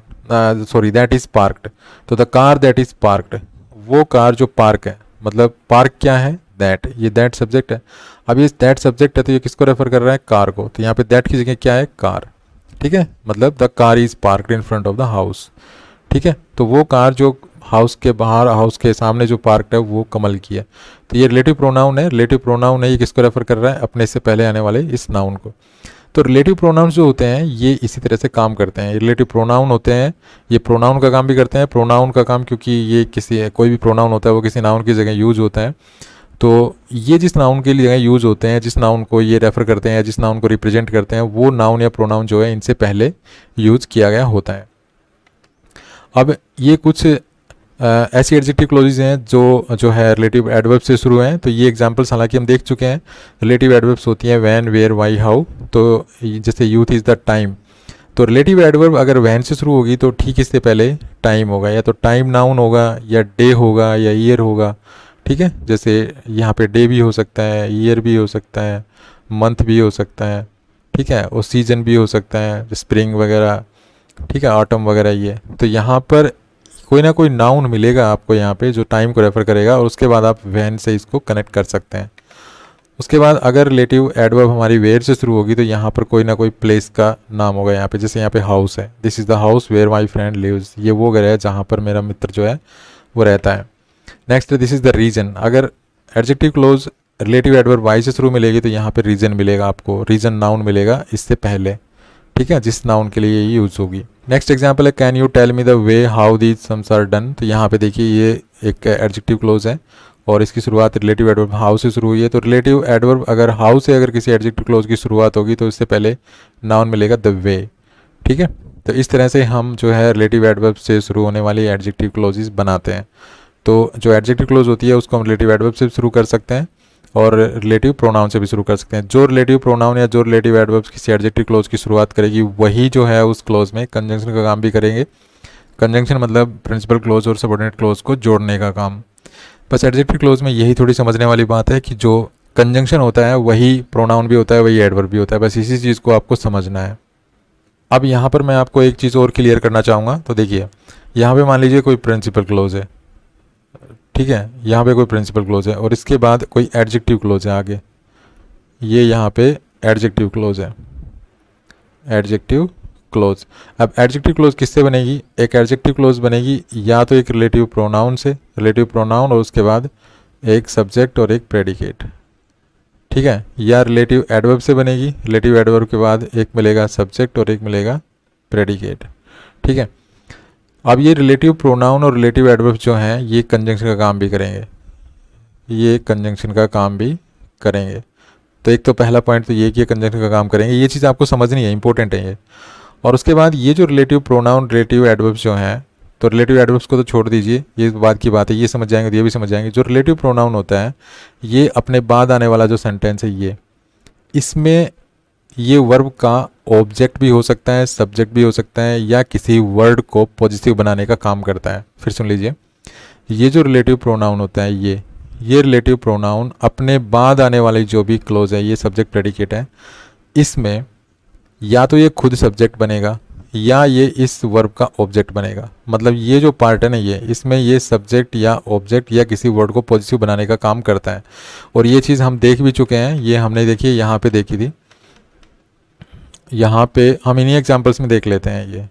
sorry that is parked. तो the car that is parked, वो कार जो पार्क है, मतलब पार्क क्या है, दैट, ये दैट सब्जेक्ट है। अब ये दैट सब्जेक्ट है तो ये किसको रेफर कर रहा है, कार को, तो यहाँ पे दैट की जगह क्या है, कार। ठीक है, मतलब the car is parked in front of the house. ठीक है, तो वो कार जो हाउस के बाहर, हाउस के सामने जो पार्क है वो कमल की है। तो ये रिलेटिव प्रोनाउन है, रिलेटिव प्रोनाउन है, ये किसको रेफर कर रहा है, अपने से पहले आने वाले इस नाउन को। तो रिलेटिव प्रोनाउंस जो होते हैं ये इसी तरह से काम करते हैं। रिलेटिव प्रोनाउन होते हैं, ये प्रोनाउन का काम भी करते हैं। प्रोनाउन का काम, क्योंकि ये किसी, कोई भी प्रोनाउन होता है वो किसी नाउन की जगह यूज होता है। तो ये जिस नाउन के लिए जगह यूज होते हैं, जिस नाउन को ये रेफर करते हैं, जिस नाउन को रिप्रेजेंट करते हैं, वो नाउन या प्रोनाउन जो है इनसे पहले यूज किया गया होता है। अब ये कुछ ऐसी एडजेक्टिव क्लोजेज हैं जो है रिलेटिव एडवर्ब से शुरू हैं। तो ये एग्जांपल्स हालांकि हम देख चुके हैं। रिलेटिव एडवर्ब्स होती हैं व्हेन, वेयर, व्हाई, हाउ। तो जैसे यूथ इज़ द टाइम, तो रिलेटिव एडवर्ब अगर व्हेन से शुरू होगी तो ठीक इससे पहले टाइम होगा, या तो टाइम नाउन होगा, या डे होगा, या ईयर होगा। ठीक है, जैसे यहाँ पे डे भी हो सकता है, ईयर भी हो सकता है, मंथ भी हो सकता है। ठीक है, और सीजन भी हो सकता है, स्प्रिंग वगैरह, ठीक है, ऑटम वगैरह। ये तो यहाँ पर कोई ना कोई नाउन मिलेगा आपको यहाँ पे जो टाइम को रेफर करेगा, और उसके बाद आप व्हेन से इसको कनेक्ट कर सकते हैं। उसके बाद अगर रिलेटिव एडवर्ब हमारी वेयर से शुरू होगी तो यहाँ पर कोई ना कोई प्लेस का नाम होगा यहाँ पे। जैसे यहाँ पे हाउस है, this is the house where my friend lives, ये वो घर है जहाँ पर मेरा मित्र जो है वो रहता है। Next, this is the reason. अगर adjective clause relative adverb why से शुरू मिलेगी तो यहाँ पे रीजन मिलेगा आपको, रीजन नाउन मिलेगा इससे पहले। ठीक है, जिस नाउन के लिए ये यूज़ होगी। नेक्स्ट एग्जांपल है can you tell me the way how these sums are done. तो यहाँ पे देखिए ये एक एडजेक्टिव क्लोज है और इसकी शुरुआत रिलेटिव एडवर्ब हाउ से शुरू हुई है। तो रिलेटिव एडवर्ब अगर हाउ से अगर किसी एडजेक्टिव क्लोज की शुरुआत होगी तो इससे पहले नाउन मिलेगा द वे। ठीक है, तो इस तरह से हम जो है रिलेटिव एडवर्ब से शुरू होने वाली एडजेक्टिव क्लोजेस बनाते हैं। तो जो एडजेक्टिव क्लोज होती है उसको हम रिलेटिव एडवर्ब से शुरू कर सकते हैं और रिलेटिव प्रोनाउन से भी शुरू कर सकते हैं। जो रिलेटिव प्रोनाउन या जो रिलेटिव एडवर्ब्स किसी एडजेक्टिव क्लोज की शुरुआत करेगी वही जो है उस क्लोज में कंजंक्शन का काम भी करेंगे। कंजंक्शन मतलब प्रिंसिपल क्लोज और सबऑर्डिनेट क्लोज को जोड़ने का काम। बस एडजेक्टिव क्लोज में यही थोड़ी समझने वाली बात है कि जो कंजंक्शन होता है वही प्रोनाउन भी होता है, वही एडवर्ब भी होता है। बस इसी चीज़ को आपको समझना है। अब यहाँ पर मैं आपको एक चीज़ और क्लियर करना चाहूँगा। तो देखिए यहाँ पे मान लीजिए कोई प्रिंसिपल क्लोज है, ठीक है, यहाँ पे कोई प्रिंसिपल क्लोज है और इसके बाद कोई एडजेक्टिव क्लोज है आगे, ये यहाँ पे एडजेक्टिव क्लोज है, एडजेक्टिव क्लोज। अब एडजेक्टिव क्लोज किससे बनेगी? एक एडजेक्टिव क्लोज बनेगी या तो एक रिलेटिव प्रोनाउन से, रिलेटिव प्रोनाउन और उसके बाद एक सब्जेक्ट और एक प्रेडिकेट, ठीक है, या रिलेटिव एडवर्ब से बनेगी, रिलेटिव एडवर्ब के बाद एक मिलेगा सब्जेक्ट और एक मिलेगा प्रेडिकेट। ठीक है, अब ये रिलेटिव प्रोनाउन और रिलेटिव एडवर्ब जो हैं ये कंजंक्शन का काम भी करेंगे, ये कंजंक्शन का काम भी करेंगे। तो एक तो पहला पॉइंट तो ये कि कंजंक्शन का काम करेंगे, ये चीज़ आपको समझनी है, इंपॉर्टेंट है ये। और उसके बाद ये जो रिलेटिव प्रोनाउन रिलेटिव एडवर्ब्स जो हैं, तो रिलेटिव एडवर्ब्स को तो छोड़ दीजिए, ये बात की बात है, ये समझ जाएंगे तो ये भी समझ जाएंगे। जो रिलेटिव प्रोनाउन होता है ये अपने बाद आने वाला जो सेंटेंस है ये, इसमें ये वर्ब का ऑब्जेक्ट भी हो सकता है, सब्जेक्ट भी हो सकता है, या किसी वर्ड को पॉजिटिव बनाने का काम करता है। फिर सुन लीजिए, ये जो रिलेटिव प्रोनाउन होता है ये रिलेटिव प्रोनाउन अपने बाद आने वाली जो भी क्लोज है, ये सब्जेक्ट प्रेडिकेट है, इसमें या तो ये खुद सब्जेक्ट बनेगा या ये इस वर्ब का ऑब्जेक्ट बनेगा। मतलब ये जो पार्ट है ना, ये इसमें ये सब्जेक्ट या ऑब्जेक्ट या किसी वर्ड को पॉजिटिव बनाने का काम करता है। और ये चीज़ हम देख भी चुके हैं, ये हमने देखी यहाँ पे देखी थी, यहाँ पे हम इन्हीं एग्जाम्पल्स में देख लेते हैं। ये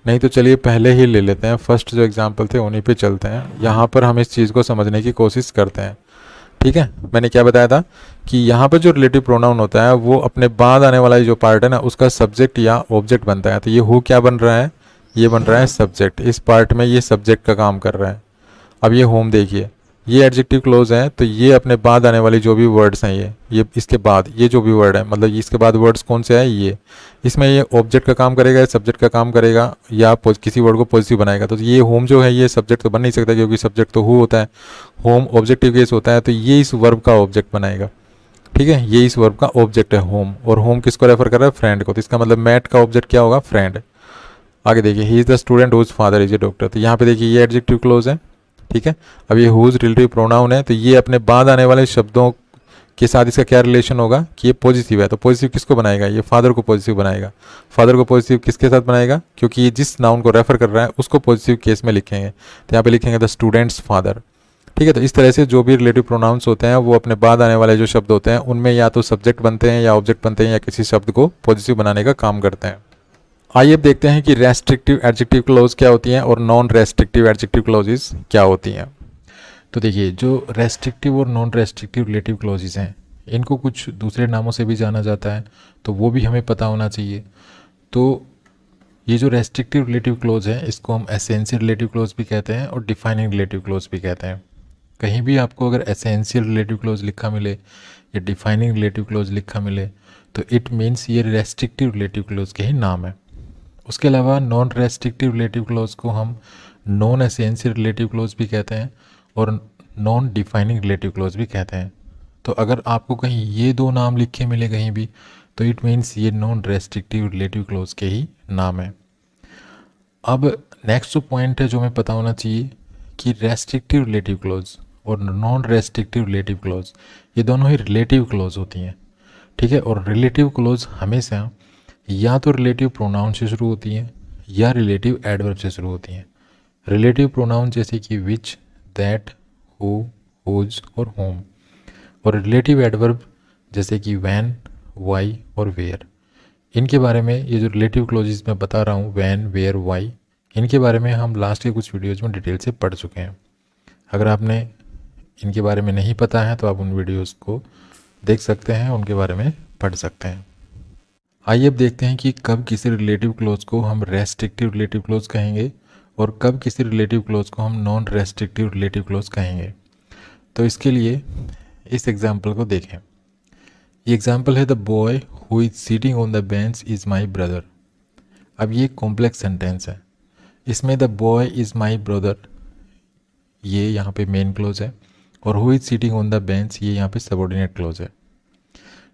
नहीं तो चलिए पहले ही ले लेते हैं, फर्स्ट जो एग्जाम्पल थे उन्हीं पे चलते हैं। यहाँ पर हम इस चीज़ को समझने की कोशिश करते हैं। ठीक है, मैंने क्या बताया था कि यहाँ पर जो रिलेटिव प्रोनाउन होता है वो अपने बाद आने वाला जो पार्ट है ना उसका सब्जेक्ट या ऑब्जेक्ट बनता है। तो ये हु क्या बन रहा है? ये बन रहा है सब्जेक्ट, इस पार्ट में ये सब्जेक्ट का काम कर रहा है। अब ये होम देखिए, ये एडजेक्टिव क्लोज है, तो ये अपने बाद आने वाली जो भी वर्ड्स हैं ये इसके बाद ये जो भी वर्ड है, मतलब इसके बाद वर्ड्स कौन से हैं ये, इसमें ये ऑब्जेक्ट का काम करेगा, सब्जेक्ट का काम करेगा, या किसी वर्ड को पॉजिटिव बनाएगा। तो ये होम जो है ये सब्जेक्ट तो बन नहीं सकता क्योंकि सब्जेक्ट तो हु होता है, होम ऑब्जेक्टिव केस होता है, तो ये इस वर्ब का ऑब्जेक्ट बनाएगा। ठीक है, ये इस वर्ब का ऑब्जेक्ट है होम, और होम किसको रेफर कर रहा है? फ्रेंड को। तो इसका मतलब मैट का ऑब्जेक्ट क्या होगा? फ्रेंड। आगे देखिए, he is the student whose father is a doctor. तो यहाँ पे देखिए ये एडजेक्टिव क्लोज है। ठीक है, अब ये हुज रिलेटिव प्रोनाउन है, तो ये अपने बाद आने वाले शब्दों के साथ इसका क्या रिलेशन होगा कि ये पॉजिटिव है। तो पॉजिटिव किसको बनाएगा? ये फादर को पॉजिटिव बनाएगा। फादर को पॉजिटिव किसके साथ बनाएगा? क्योंकि ये जिस नाउन को रेफर कर रहा है उसको पॉजिटिव केस में लिखेंगे। तो यहाँ पे लिखेंगे द स्टूडेंट्स फादर। ठीक है। तो इस तरह से जो भी रिलेटिव प्रोनाउंस होते हैं वो अपने बाद आने वाले जो शब्द होते हैं उनमें या तो सब्जेक्ट बनते हैं या ऑब्जेक्ट बनते हैं या किसी शब्द को पॉजिटिव बनाने का काम करते हैं। आइए अब देखते हैं कि रेस्ट्रिक्टिव एडजेक्टिव क्लॉज क्या होती हैं और नॉन रेस्ट्रिक्टिव एडजेक्टिव क्लॉजेस क्या होती हैं। तो देखिए, जो रेस्ट्रिक्टिव और नॉन रेस्ट्रिक्टिव रिलेटिव क्लॉजेस हैं इनको कुछ दूसरे नामों से भी जाना जाता है, तो वो भी हमें पता होना चाहिए। तो ये जो रेस्ट्रिक्टिव रिलेटिव क्लॉज है इसको हम एसेंशियल रिलेटिव क्लॉज भी कहते हैं और डिफाइनिंग रिलेटिव क्लॉज भी कहते हैं। कहीं भी आपको अगर एसेंशियल रिलेटिव क्लॉज लिखा मिले या डिफाइनिंग रिलेटिव क्लॉज लिखा मिले तो इट मीन्स ये रेस्ट्रिक्टिव रिलेटिव क्लॉज के ही नाम है। उसके अलावा नॉन रेस्ट्रिक्टिव रिलेटिव क्लॉज को हम नॉन एसेंशियल रिलेटिव क्लॉज भी कहते हैं और नॉन डिफाइनिंग रिलेटिव क्लॉज भी कहते हैं। तो अगर आपको कहीं ये दो नाम लिखे मिले कहीं भी तो इट मीन्स ये नॉन रेस्ट्रिक्टिव रिलेटिव क्लॉज के ही नाम है। अब नेक्स्ट जो पॉइंट है जो हमें पता होना चाहिए कि रेस्ट्रिक्टिव रिलेटिव क्लॉज और नॉन रेस्ट्रिक्टिव रिलेटिव क्लॉज ये दोनों ही रिलेटिव क्लॉज होती हैं, ठीक है। और रिलेटिव क्लॉज हमेशा या तो रिलेटिव प्रोनाउन से शुरू होती हैं या रिलेटिव एडवर्ब से शुरू होती हैं। रिलेटिव प्रोनाउन जैसे कि विच, दैट, हु, हुज और होम, और रिलेटिव एडवर्ब जैसे कि वैन, वाई और वेयर। इनके बारे में ये जो रिलेटिव क्लॉजेस मैं बता रहा हूँ वैन, वेयर, वाई, इनके बारे में हम लास्ट के कुछ वीडियोज़ में डिटेल से पढ़ चुके हैं। अगर आपने इनके बारे में नहीं पता है तो आप उन वीडियोज़ को देख सकते हैं, उनके बारे में पढ़ सकते हैं। आइए अब देखते हैं कि कब किसी रिलेटिव क्लॉज को हम रेस्ट्रिक्टिव रिलेटिव क्लॉज कहेंगे और कब किसी रिलेटिव क्लॉज को हम नॉन रेस्ट्रिक्टिव रिलेटिव क्लॉज कहेंगे। तो इसके लिए इस एग्जाम्पल को देखें। ये एग्जाम्पल है the boy who is seating on the bench is my brother. अब ये कॉम्प्लेक्स सेंटेंस है, इसमें the boy is my brother ये यहाँ पे मेन क्लॉज है और who is seating on the bench ये यहाँ पे सबऑर्डिनेट क्लॉज है,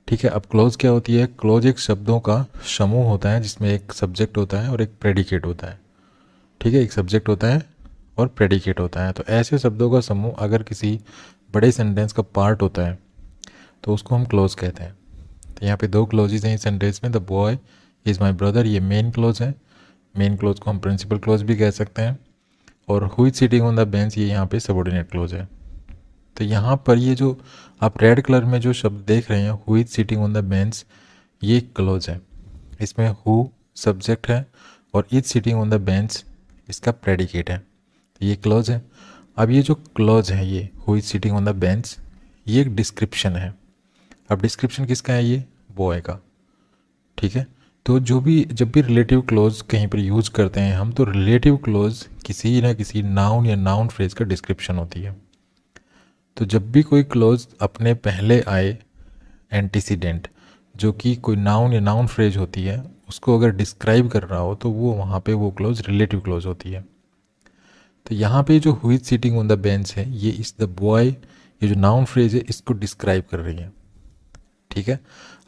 ठीक है। अब क्लॉज क्या होती है? क्लॉज एक शब्दों का समूह होता है जिसमें एक सब्जेक्ट होता है और एक प्रेडिकेट होता है, ठीक है। एक सब्जेक्ट होता है और प्रेडिकेट होता है। तो ऐसे शब्दों का समूह अगर किसी बड़े सेंटेंस का पार्ट होता है तो उसको हम क्लॉज कहते हैं। तो यहाँ पे दो क्लॉजेज हैं इस सेंटेंस में, the boy is my brother ये मेन क्लॉज है, मेन क्लॉज को हम प्रिंसिपल क्लॉज भी कह सकते हैं, और who is seating on the bench ये यहाँ पे सबऑर्डिनेट क्लॉज है। तो यहाँ पर ये जो आप रेड कलर में जो शब्द देख रहे हैं who is seating on the bench ये क्लॉज है, इसमें हु सब्जेक्ट है और is seating on the bench इसका प्रेडिकेट है, तो ये क्लॉज है। अब ये जो क्लॉज है ये who is seating on the bench ये एक डिस्क्रिप्शन है। अब डिस्क्रिप्शन किसका है? ये बॉय का, ठीक है। तो जब भी रिलेटिव क्लॉज कहीं पर यूज करते हैं हम तो रिलेटिव क्लॉज किसी ना किसी नाउन या नाउन फ्रेज का डिस्क्रिप्शन होती है। तो जब भी कोई क्लॉज अपने पहले आए एंटीसीडेंट जो कि कोई नाउन या नाउन फ्रेज होती है उसको अगर डिस्क्राइब कर रहा हो तो वो वहाँ पे वो क्लॉज रिलेटिव क्लॉज होती है। तो यहाँ पे जो who is seating on the bench है ये इस द बॉय ये जो नाउन फ्रेज है इसको डिस्क्राइब कर रही है, ठीक है।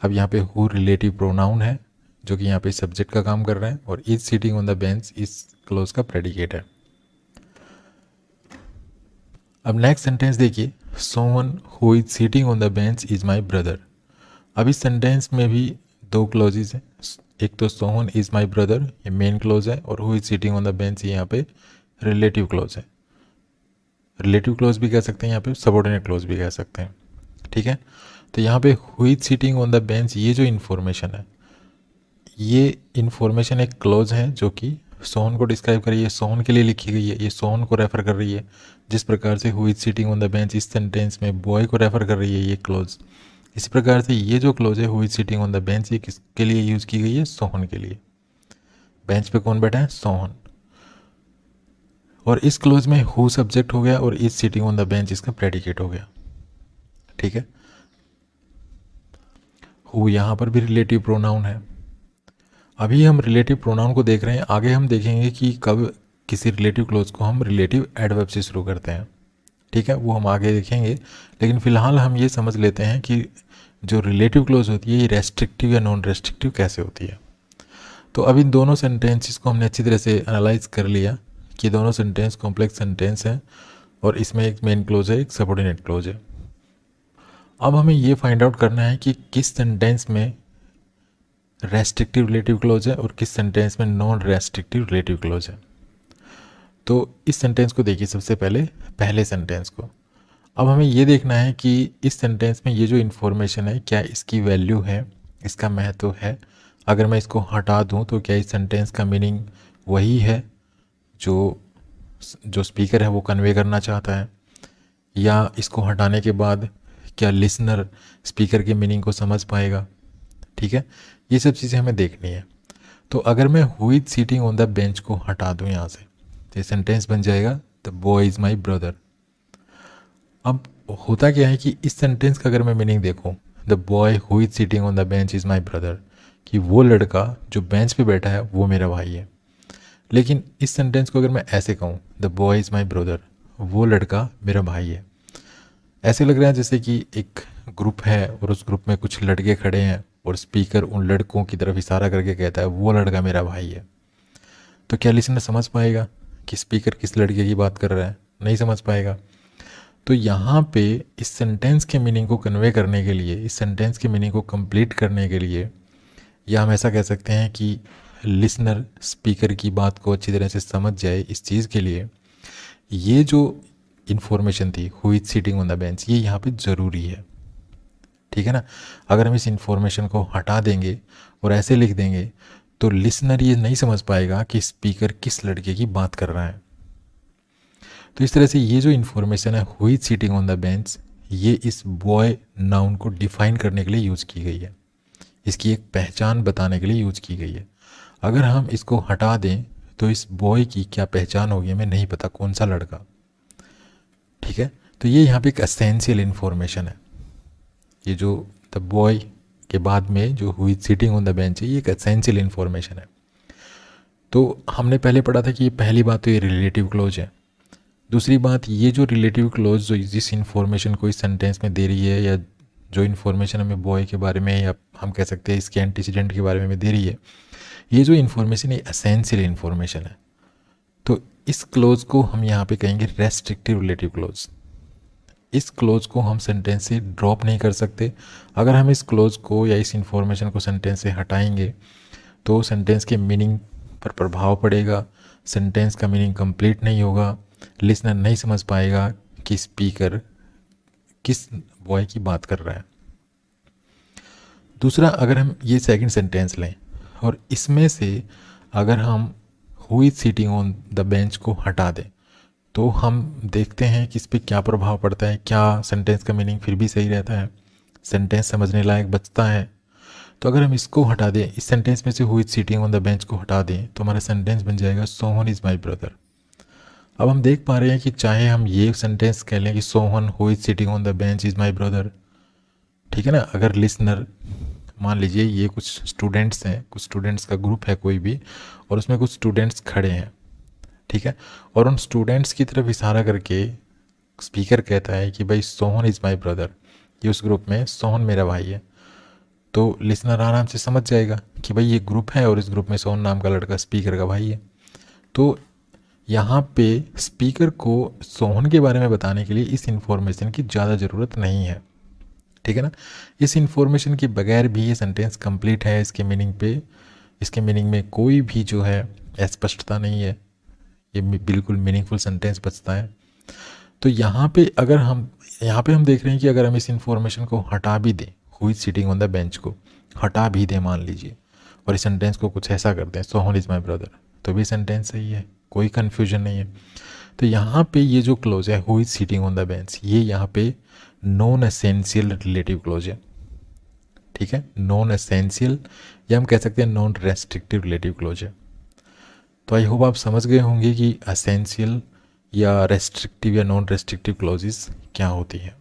अब यहाँ पे हु रिलेटिव प्रोनाउन है जो कि यहाँ पे सब्जेक्ट का काम कर रहे हैं और is seating on the bench इस क्लॉज का प्रेडिकेट है। अब नेक्स्ट सेंटेंस देखिए, Soman who is seating on the bench is my brother. अब इस सेंटेंस में भी दो क्लॉजेज हैं, एक तो सोहन इज माई ब्रदर ये मेन क्लॉज है और who is seating on the bench ये यहाँ पे रिलेटिव क्लॉज है। रिलेटिव क्लॉज भी कह सकते हैं, यहाँ पे सबऑर्डिनेट क्लॉज भी कह सकते हैं, ठीक है। तो यहाँ पे who is seating on the bench ये जो इन्फॉर्मेशन है ये इन्फॉर्मेशन एक क्लॉज है जो कि सोहन को डिस्क्राइब कर रही है, सोहन के लिए लिखी गई है, ये सोहन को रेफर कर रही है। जिस प्रकार से who is seating on the bench इस सेंटेंस में बॉय को रेफर कर रही है ये क्लॉज, इसी प्रकार से ये जो क्लॉज है who is seating on the bench ये किसके लिए यूज़ की गई है? सोहन के लिए। बेंच पे कौन बैठा है? सोहन। और इस क्लॉज में हु सब्जेक्ट हो गया और is seating on the bench इसका प्रेडिकेट हो गया, ठीक है। हु यहाँ पर भी रिलेटिव प्रोनाउन है। अभी हम रिलेटिव प्रोनाउन को देख रहे हैं, आगे हम देखेंगे कि कब किसी रिलेटिव क्लॉज को हम रिलेटिव एडवर्ब से शुरू करते हैं, ठीक है। वो हम आगे देखेंगे, लेकिन फिलहाल हम ये समझ लेते हैं कि जो रिलेटिव क्लॉज होती है ये रेस्ट्रिक्टिव या नॉन रेस्ट्रिक्टिव कैसे होती है। तो अब इन दोनों सेंटेंसेस को हमने अच्छी तरह से एनालाइज कर लिया कि दोनों सेंटेंस कॉम्प्लेक्स सेंटेंस हैं और इसमें एक मेन क्लॉज है एक सबऑर्डिनेट क्लॉज है। अब हमें ये फाइंड आउट करना है कि किस सेंटेंस में रेस्ट्रिक्टिव रिलेटिव क्लॉज है और किस सेंटेंस में नॉन रेस्ट्रिक्टिव रिलेटिव क्लॉज है। तो इस सेंटेंस को देखिए, सबसे पहले पहले सेंटेंस को, अब हमें ये देखना है कि इस सेंटेंस में ये जो इन्फॉर्मेशन है क्या इसकी वैल्यू है, इसका महत्व है। अगर मैं इसको हटा दूं तो क्या इस सेंटेंस का मीनिंग वही है जो जो स्पीकर है वो कन्वे करना चाहता है, या इसको हटाने के बाद क्या लिसनर स्पीकर के मीनिंग को समझ पाएगा। ठीक है, ये सब चीज़ें हमें देखनी है। तो अगर मैं who is seating on the bench को हटा दूं यहाँ से तो ये सेंटेंस बन जाएगा the boy is my brother. अब होता क्या है कि इस सेंटेंस का अगर मैं मीनिंग देखूं, the boy who is seating on the bench is my brother, कि वो लड़का जो बेंच पे बैठा है वो मेरा भाई है। लेकिन इस सेंटेंस को अगर मैं ऐसे कहूँ, the boy is my brother, वो लड़का मेरा भाई है, ऐसे लग रहा है जैसे कि एक ग्रुप है और उस ग्रुप में कुछ लड़के खड़े हैं और स्पीकर उन लड़कों की तरफ इशारा करके कहता है वो लड़का मेरा भाई है। तो क्या लिसनर समझ पाएगा कि स्पीकर किस लड़के की बात कर रहा है? नहीं समझ पाएगा। तो यहाँ पे इस सेंटेंस के मीनिंग को कन्वे करने के लिए, इस सेंटेंस के मीनिंग को कंप्लीट करने के लिए, या हम ऐसा कह सकते हैं कि लिसनर स्पीकर की बात को अच्छी तरह से समझ जाए, इस चीज़ के लिए ये जो इन्फॉर्मेशन थी who is seating on the bench, ये यहाँ पे ज़रूरी है। ठीक है ना, अगर हम इस इन्फॉर्मेशन को हटा देंगे और ऐसे लिख देंगे तो लिसनर ये नहीं समझ पाएगा कि स्पीकर किस लड़के की बात कर रहा है। तो इस तरह से ये जो इन्फॉर्मेशन है who is seating on the bench, ये इस बॉय नाउन को डिफाइन करने के लिए यूज़ की गई है, इसकी एक पहचान बताने के लिए यूज़ की गई है। अगर हम इसको हटा दें तो इस बॉय की क्या पहचान होगी हमें नहीं पता, कौन सा लड़का। ठीक है, तो ये यहाँ पे एक एसेंशियल इन्फॉर्मेशन है। ये जो द बॉय के बाद में जो who is seating on the bench है, ये एक एसेंशियल इन्फॉर्मेशन है। तो हमने पहले पढ़ा था कि ये पहली बात तो ये रिलेटिव क्लोज है। दूसरी बात, ये जो रिलेटिव क्लोज जो जिस इन्फॉर्मेशन को इस सेंटेंस में दे रही है, या जो इन्फॉर्मेशन हमें बॉय के बारे में, या हम कह सकते हैं इसके एंटीसीडेंट के बारे में दे रही है, ये जो इन्फॉर्मेशन है एसेंशियल इन्फॉर्मेशन है। तो इस क्लोज को हम यहाँ पे कहेंगे रेस्ट्रिक्टिव रिलेटिव क्लोज। इस क्लोज को हम सेंटेंस से ड्रॉप नहीं कर सकते। अगर हम इस क्लोज को या इस इन्फॉर्मेशन को सेंटेंस से हटाएंगे तो सेंटेंस के मीनिंग पर प्रभाव पड़ेगा, सेंटेंस का मीनिंग कंप्लीट नहीं होगा, लिसनर नहीं समझ पाएगा कि स्पीकर किस बॉय की बात कर रहा है। दूसरा, अगर हम ये सेकंड सेंटेंस लें और इसमें से अगर हम who is seating on the bench को हटा दें तो हम देखते हैं कि इस पर क्या प्रभाव पड़ता है, क्या सेंटेंस का मीनिंग फिर भी सही रहता है, सेंटेंस समझने लायक बचता है। तो अगर हम इसको हटा दें, इस सेंटेंस में से who is seating on the bench को हटा दें तो हमारा सेंटेंस बन जाएगा सोहन इज़ माई ब्रदर। अब हम देख पा रहे हैं कि चाहे हम ये सेंटेंस कह लें कि Sohan who is seating on the bench is my brother, ठीक है ना, अगर लिसनर मान लीजिए ये कुछ स्टूडेंट्स हैं, कुछ स्टूडेंट्स का ग्रुप है कोई भी, और उसमें कुछ स्टूडेंट्स खड़े हैं, ठीक है, और उन स्टूडेंट्स की तरफ इशारा करके स्पीकर कहता है कि भाई सोहन इज़ माई ब्रदर, ये उस ग्रुप में सोहन मेरा भाई है। तो लिसनर आराम से समझ जाएगा कि भाई ये ग्रुप है और इस ग्रुप में सोहन नाम का लड़का स्पीकर का भाई है। तो यहाँ पे स्पीकर को सोहन के बारे में बताने के लिए इस इन्फॉर्मेशन की ज़्यादा ज़रूरत नहीं है। ठीक है ना, इस इन्फॉर्मेशन के बगैर भी ये सेंटेंस कंप्लीट है। इसके मीनिंग में कोई भी जो है अस्पष्टता नहीं है, ये बिल्कुल मीनिंगफुल सेंटेंस बचता है। तो यहाँ पे हम देख रहे हैं कि अगर हम इस इन्फॉर्मेशन को हटा भी दें, who is seating on the bench को हटा भी दें मान लीजिए, और इस सेंटेंस को कुछ ऐसा कर दें सोहन इज़ माई ब्रदर, तो भी सेंटेंस सही है, कोई कन्फ्यूजन नहीं है। तो यहाँ पे ये जो क्लोज है who is seating on the bench, ये यहाँ पे नॉन एसेंशियल रिलेटिव क्लोज है। ठीक है, नॉन एसेंशियल या हम कह सकते हैं नॉन रेस्ट्रिक्टिव रिलेटिव क्लोज है। तो आई होप आप समझ गए होंगे कि एसेंशियल या रेस्ट्रिक्टिव या नॉन रेस्ट्रिक्टिव क्लोजेस क्या होती है।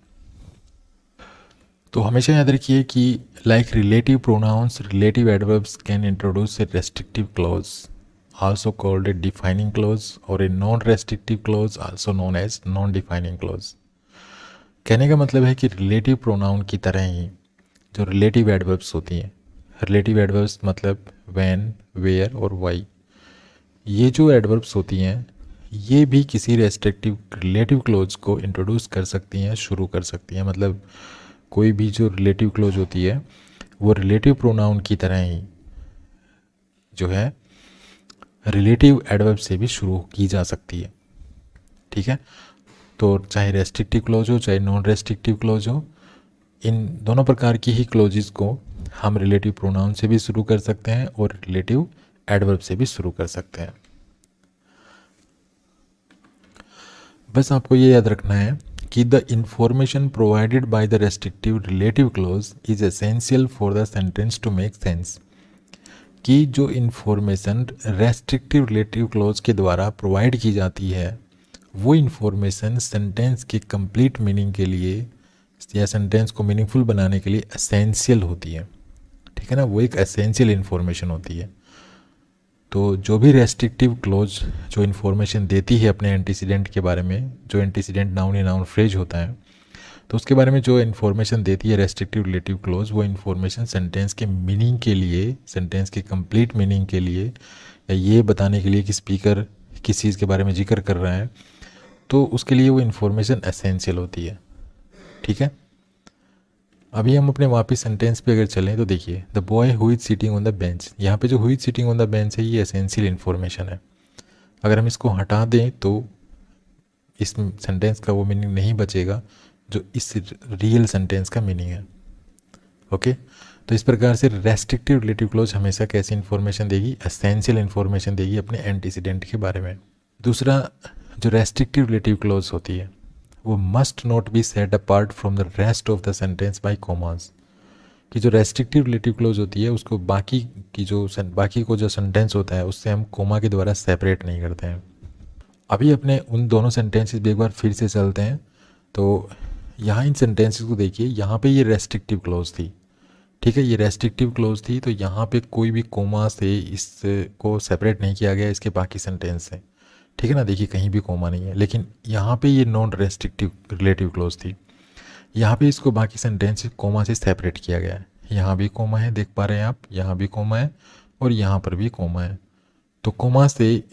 तो हमेशा याद रखिए कि like relative pronouns, relative adverbs can introduce A restrictive close also called a defining clause, or a non-restrictive clause also known as non-defining clause। कहने का मतलब है कि रिलेटिव प्रोनाउन की तरह ही जो रिलेटिव एडवर्ब्स होती हैं, रिलेटिव एडवर्ब्स मतलब व्हेन, वेयर और वाई, ये जो एडवर्ब्स होती हैं ये भी किसी रेस्ट्रिक्टिव रिलेटिव क्लोज को इंट्रोड्यूस कर सकती हैं, शुरू कर सकती हैं। मतलब कोई भी जो रिलेटिव क्लोज होती है वो रिलेटिव प्रोनाउन की तरह ही जो है रिलेटिव एडवर्ब से भी शुरू की जा सकती है। ठीक है, तो चाहे रेस्ट्रिक्टिव क्लोज हो चाहे नॉन रेस्ट्रिक्टिव क्लोज हो, इन दोनों प्रकार की ही क्लोजेस को हम रिलेटिव प्रोनाउन से भी शुरू कर सकते हैं और रिलेटिव एडवर्ब से भी शुरू कर सकते हैं। बस आपको ये याद रखना है कि the information provided by the restrictive relative clause is essential for the sentence to make sense. कि जो इंफॉर्मेशन रेस्ट्रिक्टिव रिलेटिव क्लोज के द्वारा प्रोवाइड की जाती है वो इंफॉर्मेशन सेंटेंस के कंप्लीट मीनिंग के लिए या सेंटेंस को मीनिंगफुल बनाने के लिए एसेंशियल होती है। ठीक है ना, वो एक एसेंशियल इन्फॉर्मेशन होती है। तो जो भी रेस्ट्रिक्टिव क्लोज जो इन्फॉर्मेशन देती है अपने एंटीसीडेंट के बारे में, जो एंटीसीडेंट नाउन या नाउन फ्रेज होता है, तो उसके बारे में जो इन्फॉर्मेशन देती है रेस्ट्रिक्टिव रिलेटिव क्लोज, वो इन्फॉर्मेशन सेंटेंस के मीनिंग के लिए, सेंटेंस के कंप्लीट मीनिंग के लिए, या ये बताने के लिए कि स्पीकर किस चीज़ के बारे में जिक्र कर रहा है, तो उसके लिए वो इन्फॉर्मेशन एसेंशियल होती है। ठीक है, अभी हम अपने वापस सेंटेंस पे अगर चलें तो देखिए, the boy who is sitting on the bench, यहाँ पे जो who is sitting on the bench है ये एसेंशियल इन्फॉर्मेशन है। अगर हम इसको हटा दें तो इस सेंटेंस का वो मीनिंग नहीं बचेगा जो इस रियल सेंटेंस का मीनिंग है। ओके, तो इस प्रकार से रेस्ट्रिक्टिव रिलेटिव क्लोज हमेशा कैसी इन्फॉर्मेशन देगी, एसेंशियल इन्फॉर्मेशन देगी अपने एंटीसीडेंट के बारे में। दूसरा, जो रेस्ट्रिक्टिव रिलेटिव क्लोज होती है वो must not be set apart from the rest of the sentence by commas. कि जो रेस्ट्रिक्टिव रिलेटिव क्लोज होती है उसको बाकी को जो सेंटेंस होता है उससे हम कोमा के द्वारा सेपरेट नहीं करते हैं। अभी अपने उन दोनों सेंटेंसेस भी एक बार फिर से चलते हैं। तो यहाँ इन सेंटेंसेस को देखिए, यहाँ पे ये रेस्ट्रिक्टिव क्लोज थी। ठीक है, ये रेस्ट्रिक्टिव क्लोज थी, तो यहाँ पे कोई भी कोमा से इसको सेपरेट नहीं किया गया इसके बाकी सेंटेंस से। ठीक है ना, देखिए कहीं भी कोमा नहीं है। लेकिन यहाँ पे ये नॉन रेस्ट्रिक्टिव रिलेटिव क्लोज थी, यहाँ पे इसको बाकी सेंटेंस कोमा से सेपरेट किया गया है। यहाँ भी कोमा है, देख पा रहे हैं आप, यहाँ भी कोमा है और यहाँ पर भी कोमा है। तो कोमा से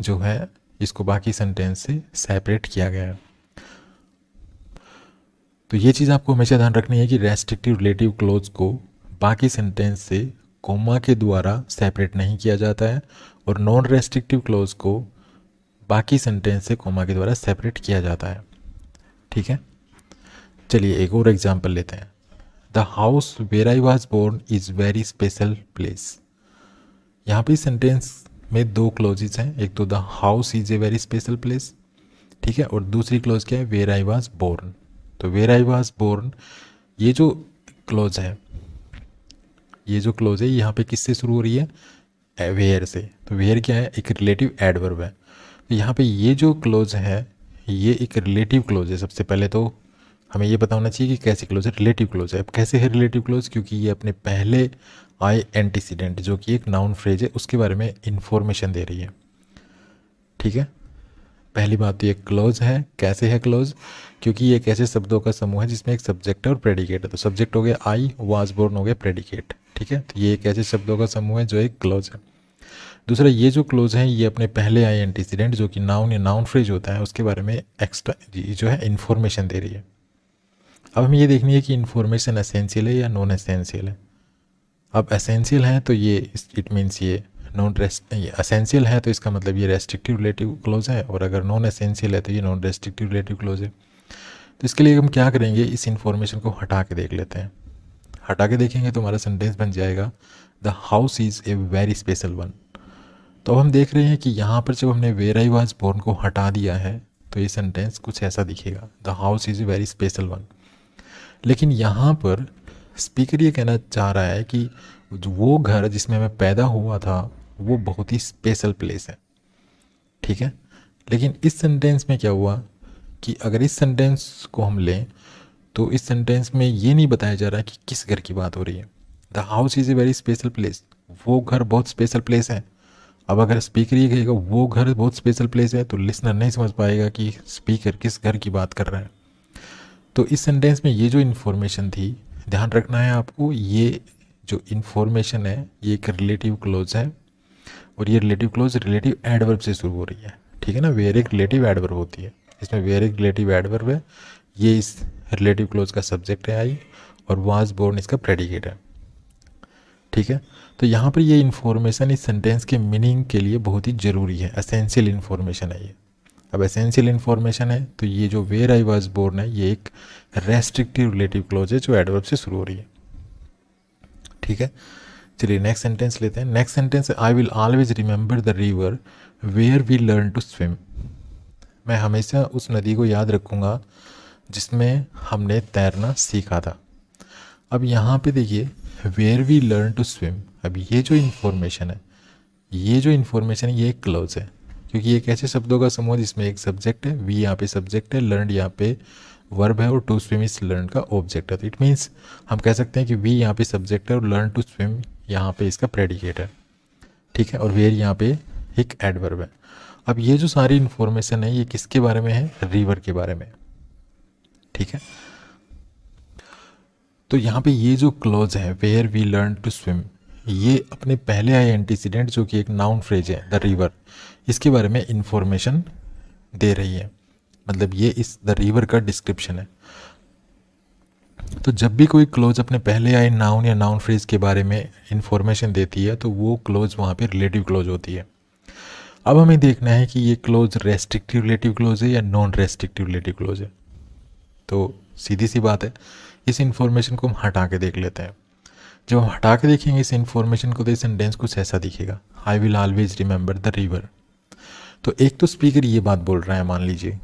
जो है इसको बाकी सेंटेंस से सेपरेट किया गया है। तो ये चीज़ आपको हमेशा ध्यान रखनी है कि रेस्ट्रिक्टिव रिलेटिव क्लोज को बाकी सेंटेंस से कोमा के द्वारा सेपरेट नहीं किया जाता है और नॉन रेस्ट्रिक्टिव क्लोज को बाकी सेंटेंस से कोमा के द्वारा सेपरेट किया जाता है। ठीक है, चलिए एक और एग्जांपल लेते हैं। The house where I was born is very special place. यहाँ पे सेंटेंस में दो क्लोजेस हैं, एक तो the house is a very special place, ठीक है, और दूसरी क्लोज क्या है, वेयर आई वॉज बोर्न। तो वेयर आई वॉज बोर्न ये जो क्लोज है, यहाँ पे किससे शुरू हो रही है, वेयर से। तो वेयर क्या है, एक रिलेटिव एडवर्ब है। तो यहाँ पे ये जो क्लोज है ये एक रिलेटिव क्लोज है। सबसे पहले तो हमें ये पता होना चाहिए कि कैसी क्लोज है, रिलेटिव क्लोज है। अब कैसे है रिलेटिव क्लोज, क्योंकि ये अपने पहले आए एंटीसीडेंट जो कि एक नाउन फ्रेज है उसके बारे में इंफॉर्मेशन दे रही है। ठीक है, पहली बात तो ये क्लोज है। कैसे है क्लोज, क्योंकि ये एक ऐसे शब्दों का समूह है जिसमें एक सब्जेक्ट है और प्रेडिकेट है। तो सब्जेक्ट हो गया आई, वाज बोर्न हो गया प्रेडिकेट। ठीक है, तो ये एक ऐसे शब्दों का समूह है जो एक क्लोज है। दूसरा, ये जो क्लोज है ये अपने पहले आए एंटीसीडेंट जो कि नाउन या नाउन फ्रेज होता है उसके बारे में एक्स्ट्रा जो है इन्फॉर्मेशन दे रही है। अब हमें ये देखनी है कि इन्फॉर्मेशन एसेंशियल है या नॉन एसेंशियल है। अब एसेंशियल है तो ये इट मीन्स ये एसेंशियल है तो इसका मतलब ये रेस्ट्रिक्टिव रिलेटिव क्लोज है, और अगर नॉन एसेंशियल है तो ये नॉन रेस्ट्रिक्टिव रिलेटिव क्लोज है। तो इसके लिए हम क्या करेंगे, इस इन्फॉर्मेशन को हटा के देख लेते हैं। हटा के देखेंगे तो हमारा सेंटेंस बन जाएगा the house is a very special one. तो हम देख रहे हैं कि यहाँ पर जब हमने वेयर आई वाज बोर्न को हटा दिया है तो ये सेंटेंस कुछ ऐसा दिखेगा, the house is a very special one. लेकिन यहाँ पर स्पीकर ये कहना चाह रहा है कि वो घर जिसमें मैं पैदा हुआ था वो बहुत ही स्पेशल प्लेस है। ठीक है, लेकिन इस सेंटेंस में क्या हुआ कि अगर इस सेंटेंस को हम लें तो इस सेंटेंस में ये नहीं बताया जा रहा कि किस घर की बात हो रही है। The house is a very special place, वो घर बहुत स्पेशल प्लेस है। अब अगर स्पीकर ये कहेगा वो घर बहुत स्पेशल प्लेस है तो लिसनर नहीं समझ पाएगा कि स्पीकर किस घर की बात कर रहा है। तो इस सेंटेंस में ये जो इन्फॉर्मेशन थी, ध्यान रखना है आपको, ये जो इन्फॉर्मेशन है ये एक रिलेटिव क्लोज है और ये रिलेटिव क्लोज रिलेटिव एडवर्ब से शुरू हो रही है। ठीक है ना, वेयर एक रिलेटिव एडवर्ब होती है, इसमें वेयर एक रिलेटिव एडवर्ब है, ये इस रिलेटिव क्लोज का सब्जेक्ट है आई, और वाज बोर्न इसका प्रेडिकेट है। ठीक है, तो यहाँ पर ये इन्फॉर्मेशन इस सेंटेंस के मीनिंग के लिए बहुत ही ज़रूरी है, एसेंशियल इन्फॉर्मेशन है ये। अब एसेंशियल इन्फॉर्मेशन है तो ये जो वेयर आई वाज बोर्न है ये एक रेस्ट्रिक्टिव रिलेटिव क्लोज है जो एडवर्ब से शुरू हो रही है। ठीक है, चलिए नेक्स्ट सेंटेंस लेते हैं। Next sentence, I will always remember the river where we learn to swim. मैं हमेशा उस नदी को याद रखूँगा जिसमें हमने तैरना सीखा था। अब यहाँ पे देखिए where we learn to swim, अब ये जो इन्फॉर्मेशन है ये एक क्लोज है, क्योंकि एक ऐसे शब्दों का समूह जिसमें एक सब्जेक्ट है, वी यहाँ पे सब्जेक्ट है, लर्न यहाँ पे वर्ब है और टू स्विम इस लर्न का ऑब्जेक्ट है। तो इट मीन्स हम कह सकते हैं कि वी यहाँ पे सब्जेक्ट है और लर्न टू स्विम यहाँ पे इसका प्रेडिकेट है। ठीक है, और वेयर यहाँ पे एक एडवर्ब है। अब ये जो सारी इन्फॉर्मेशन है ये किसके बारे में है? रिवर के बारे में। ठीक है, तो यहाँ पे ये जो क्लोज है where we learn to swim, ये अपने पहले आए एंटीसीडेंट जो कि एक नाउन फ्रेज है द रिवर, इसके बारे में इंफॉर्मेशन दे रही है। मतलब ये इस द रिवर का डिस्क्रिप्शन है। तो जब भी कोई क्लोज अपने पहले आए नाउन या नाउन फ्रेज के बारे में इंफॉर्मेशन देती है तो वो क्लोज वहाँ पे रिलेटिव क्लोज होती है। अब हमें देखना है कि ये क्लोज रेस्ट्रिक्टिव रिलेटिव क्लोज है या नॉन रेस्ट्रिक्टिव रिलेटिव क्लोज है। तो सीधी सी बात है, इस इंफॉर्मेशन को हम हटा के देख लेते हैं। जब हम हटा के देखेंगे इस इंफॉर्मेशन को तो इस सेंटेंस कुछ ऐसा दिखेगा, आई will always remember the river. तो एक तो स्पीकर ये बात बोल रहा है, मान लीजिए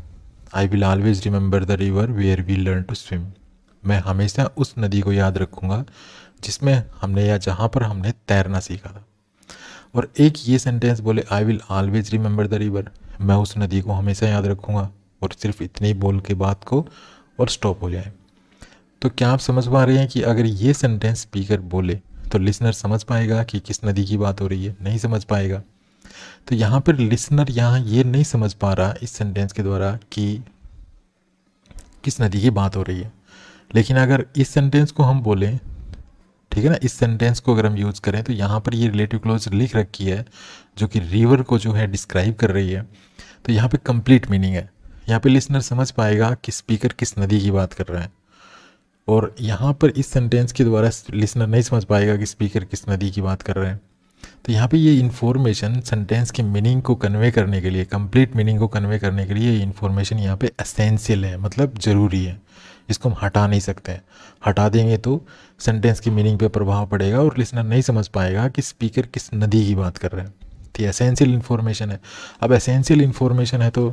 I will always remember the river where we learn to swim, मैं हमेशा उस नदी को याद रखूँगा जिसमें हमने या जहाँ पर हमने तैरना सीखा था। और एक ये सेंटेंस बोले आई will always remember the river, मैं उस नदी को हमेशा याद रखूँगा, और सिर्फ इतनी बोल के बात को और स्टॉप हो जाए। तो क्या आप समझ पा रहे हैं कि अगर ये सेंटेंस स्पीकर बोले तो लिसनर समझ पाएगा कि किस नदी की बात हो रही है? नहीं समझ पाएगा। तो यहाँ पर लिसनर यहाँ ये नहीं समझ पा रहा इस सेंटेंस के द्वारा कि किस नदी की बात हो रही है। लेकिन अगर इस सेंटेंस को हम बोलें, ठीक है ना, इस सेंटेंस को अगर हम यूज़ करें तो यहाँ पर ये रिलेटिव क्लोज लिख रखी है जो कि रिवर को जो है डिस्क्राइब कर रही है। तो यहाँ पे कंप्लीट मीनिंग है, यहाँ पे लिसनर समझ पाएगा कि स्पीकर किस नदी की बात कर रहा है। और यहाँ पर इस सेंटेंस के द्वारा लिसनर नहीं समझ पाएगा कि स्पीकर किस नदी की बात कर रहे हैं। तो यहाँ पे ये इन्फॉर्मेशन सेंटेंस के मीनिंग को कन्वे करने के लिए, कंप्लीट मीनिंग को कन्वे करने के लिए ये इन्फॉर्मेशन यहाँ पे एसेंशियल है, मतलब ज़रूरी है। इसको हम हटा नहीं सकते हैं, हटा देंगे तो सेंटेंस की मीनिंग पे प्रभाव पड़ेगा और लिसनर नहीं समझ पाएगा कि स्पीकर किस नदी की बात कर रहे हैं। तो ये एसेंशियल इन्फॉर्मेशन है। अब एसेंशियल इन्फॉर्मेशन है तो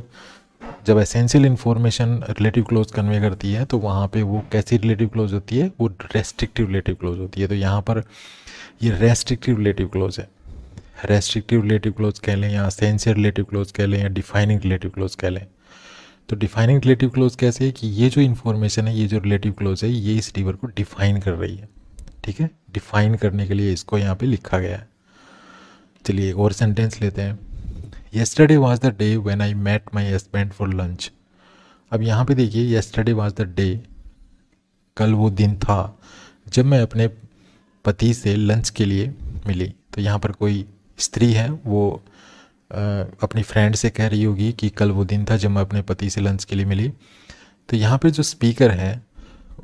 जब essential information relative close convey करती है तो वहाँ पे वो कैसी रिलेटिव क्लोज होती है? वो रेस्ट्रिक्टिव रिलेटिव क्लोज होती है। तो यहाँ पर ये रेस्ट्रिक्टिव रिलेटिव क्लोज है। रेस्ट्रिक्टिव रिलेटिव क्लोज कह लें या एसेंशियल रिलेटिव क्लोज कह लें या डिफाइनिंग रिलेटिव क्लोज कह लें। तो डिफाइनिंग रिलेटिव क्लोज कैसे है कि ये जो इन्फॉर्मेशन है, ये जो रिलेटिव क्लोज है, ये इस रिवर को डिफाइन कर रही है। ठीक है, डिफाइन करने के लिए इसको यहाँ पे लिखा गया है। चलिए एक और सेंटेंस लेते हैं। Yesterday was the day when I met my husband for lunch. अब यहाँ पे देखिए येस्टरडे वॉज द डे, कल वो दिन था जब मैं अपने पति से लंच के लिए मिली। तो यहाँ पर कोई स्त्री है, वो अपनी फ्रेंड से कह रही होगी कि कल वो दिन था जब मैं अपने पति से लंच के लिए मिली। तो यहाँ पे जो स्पीकर है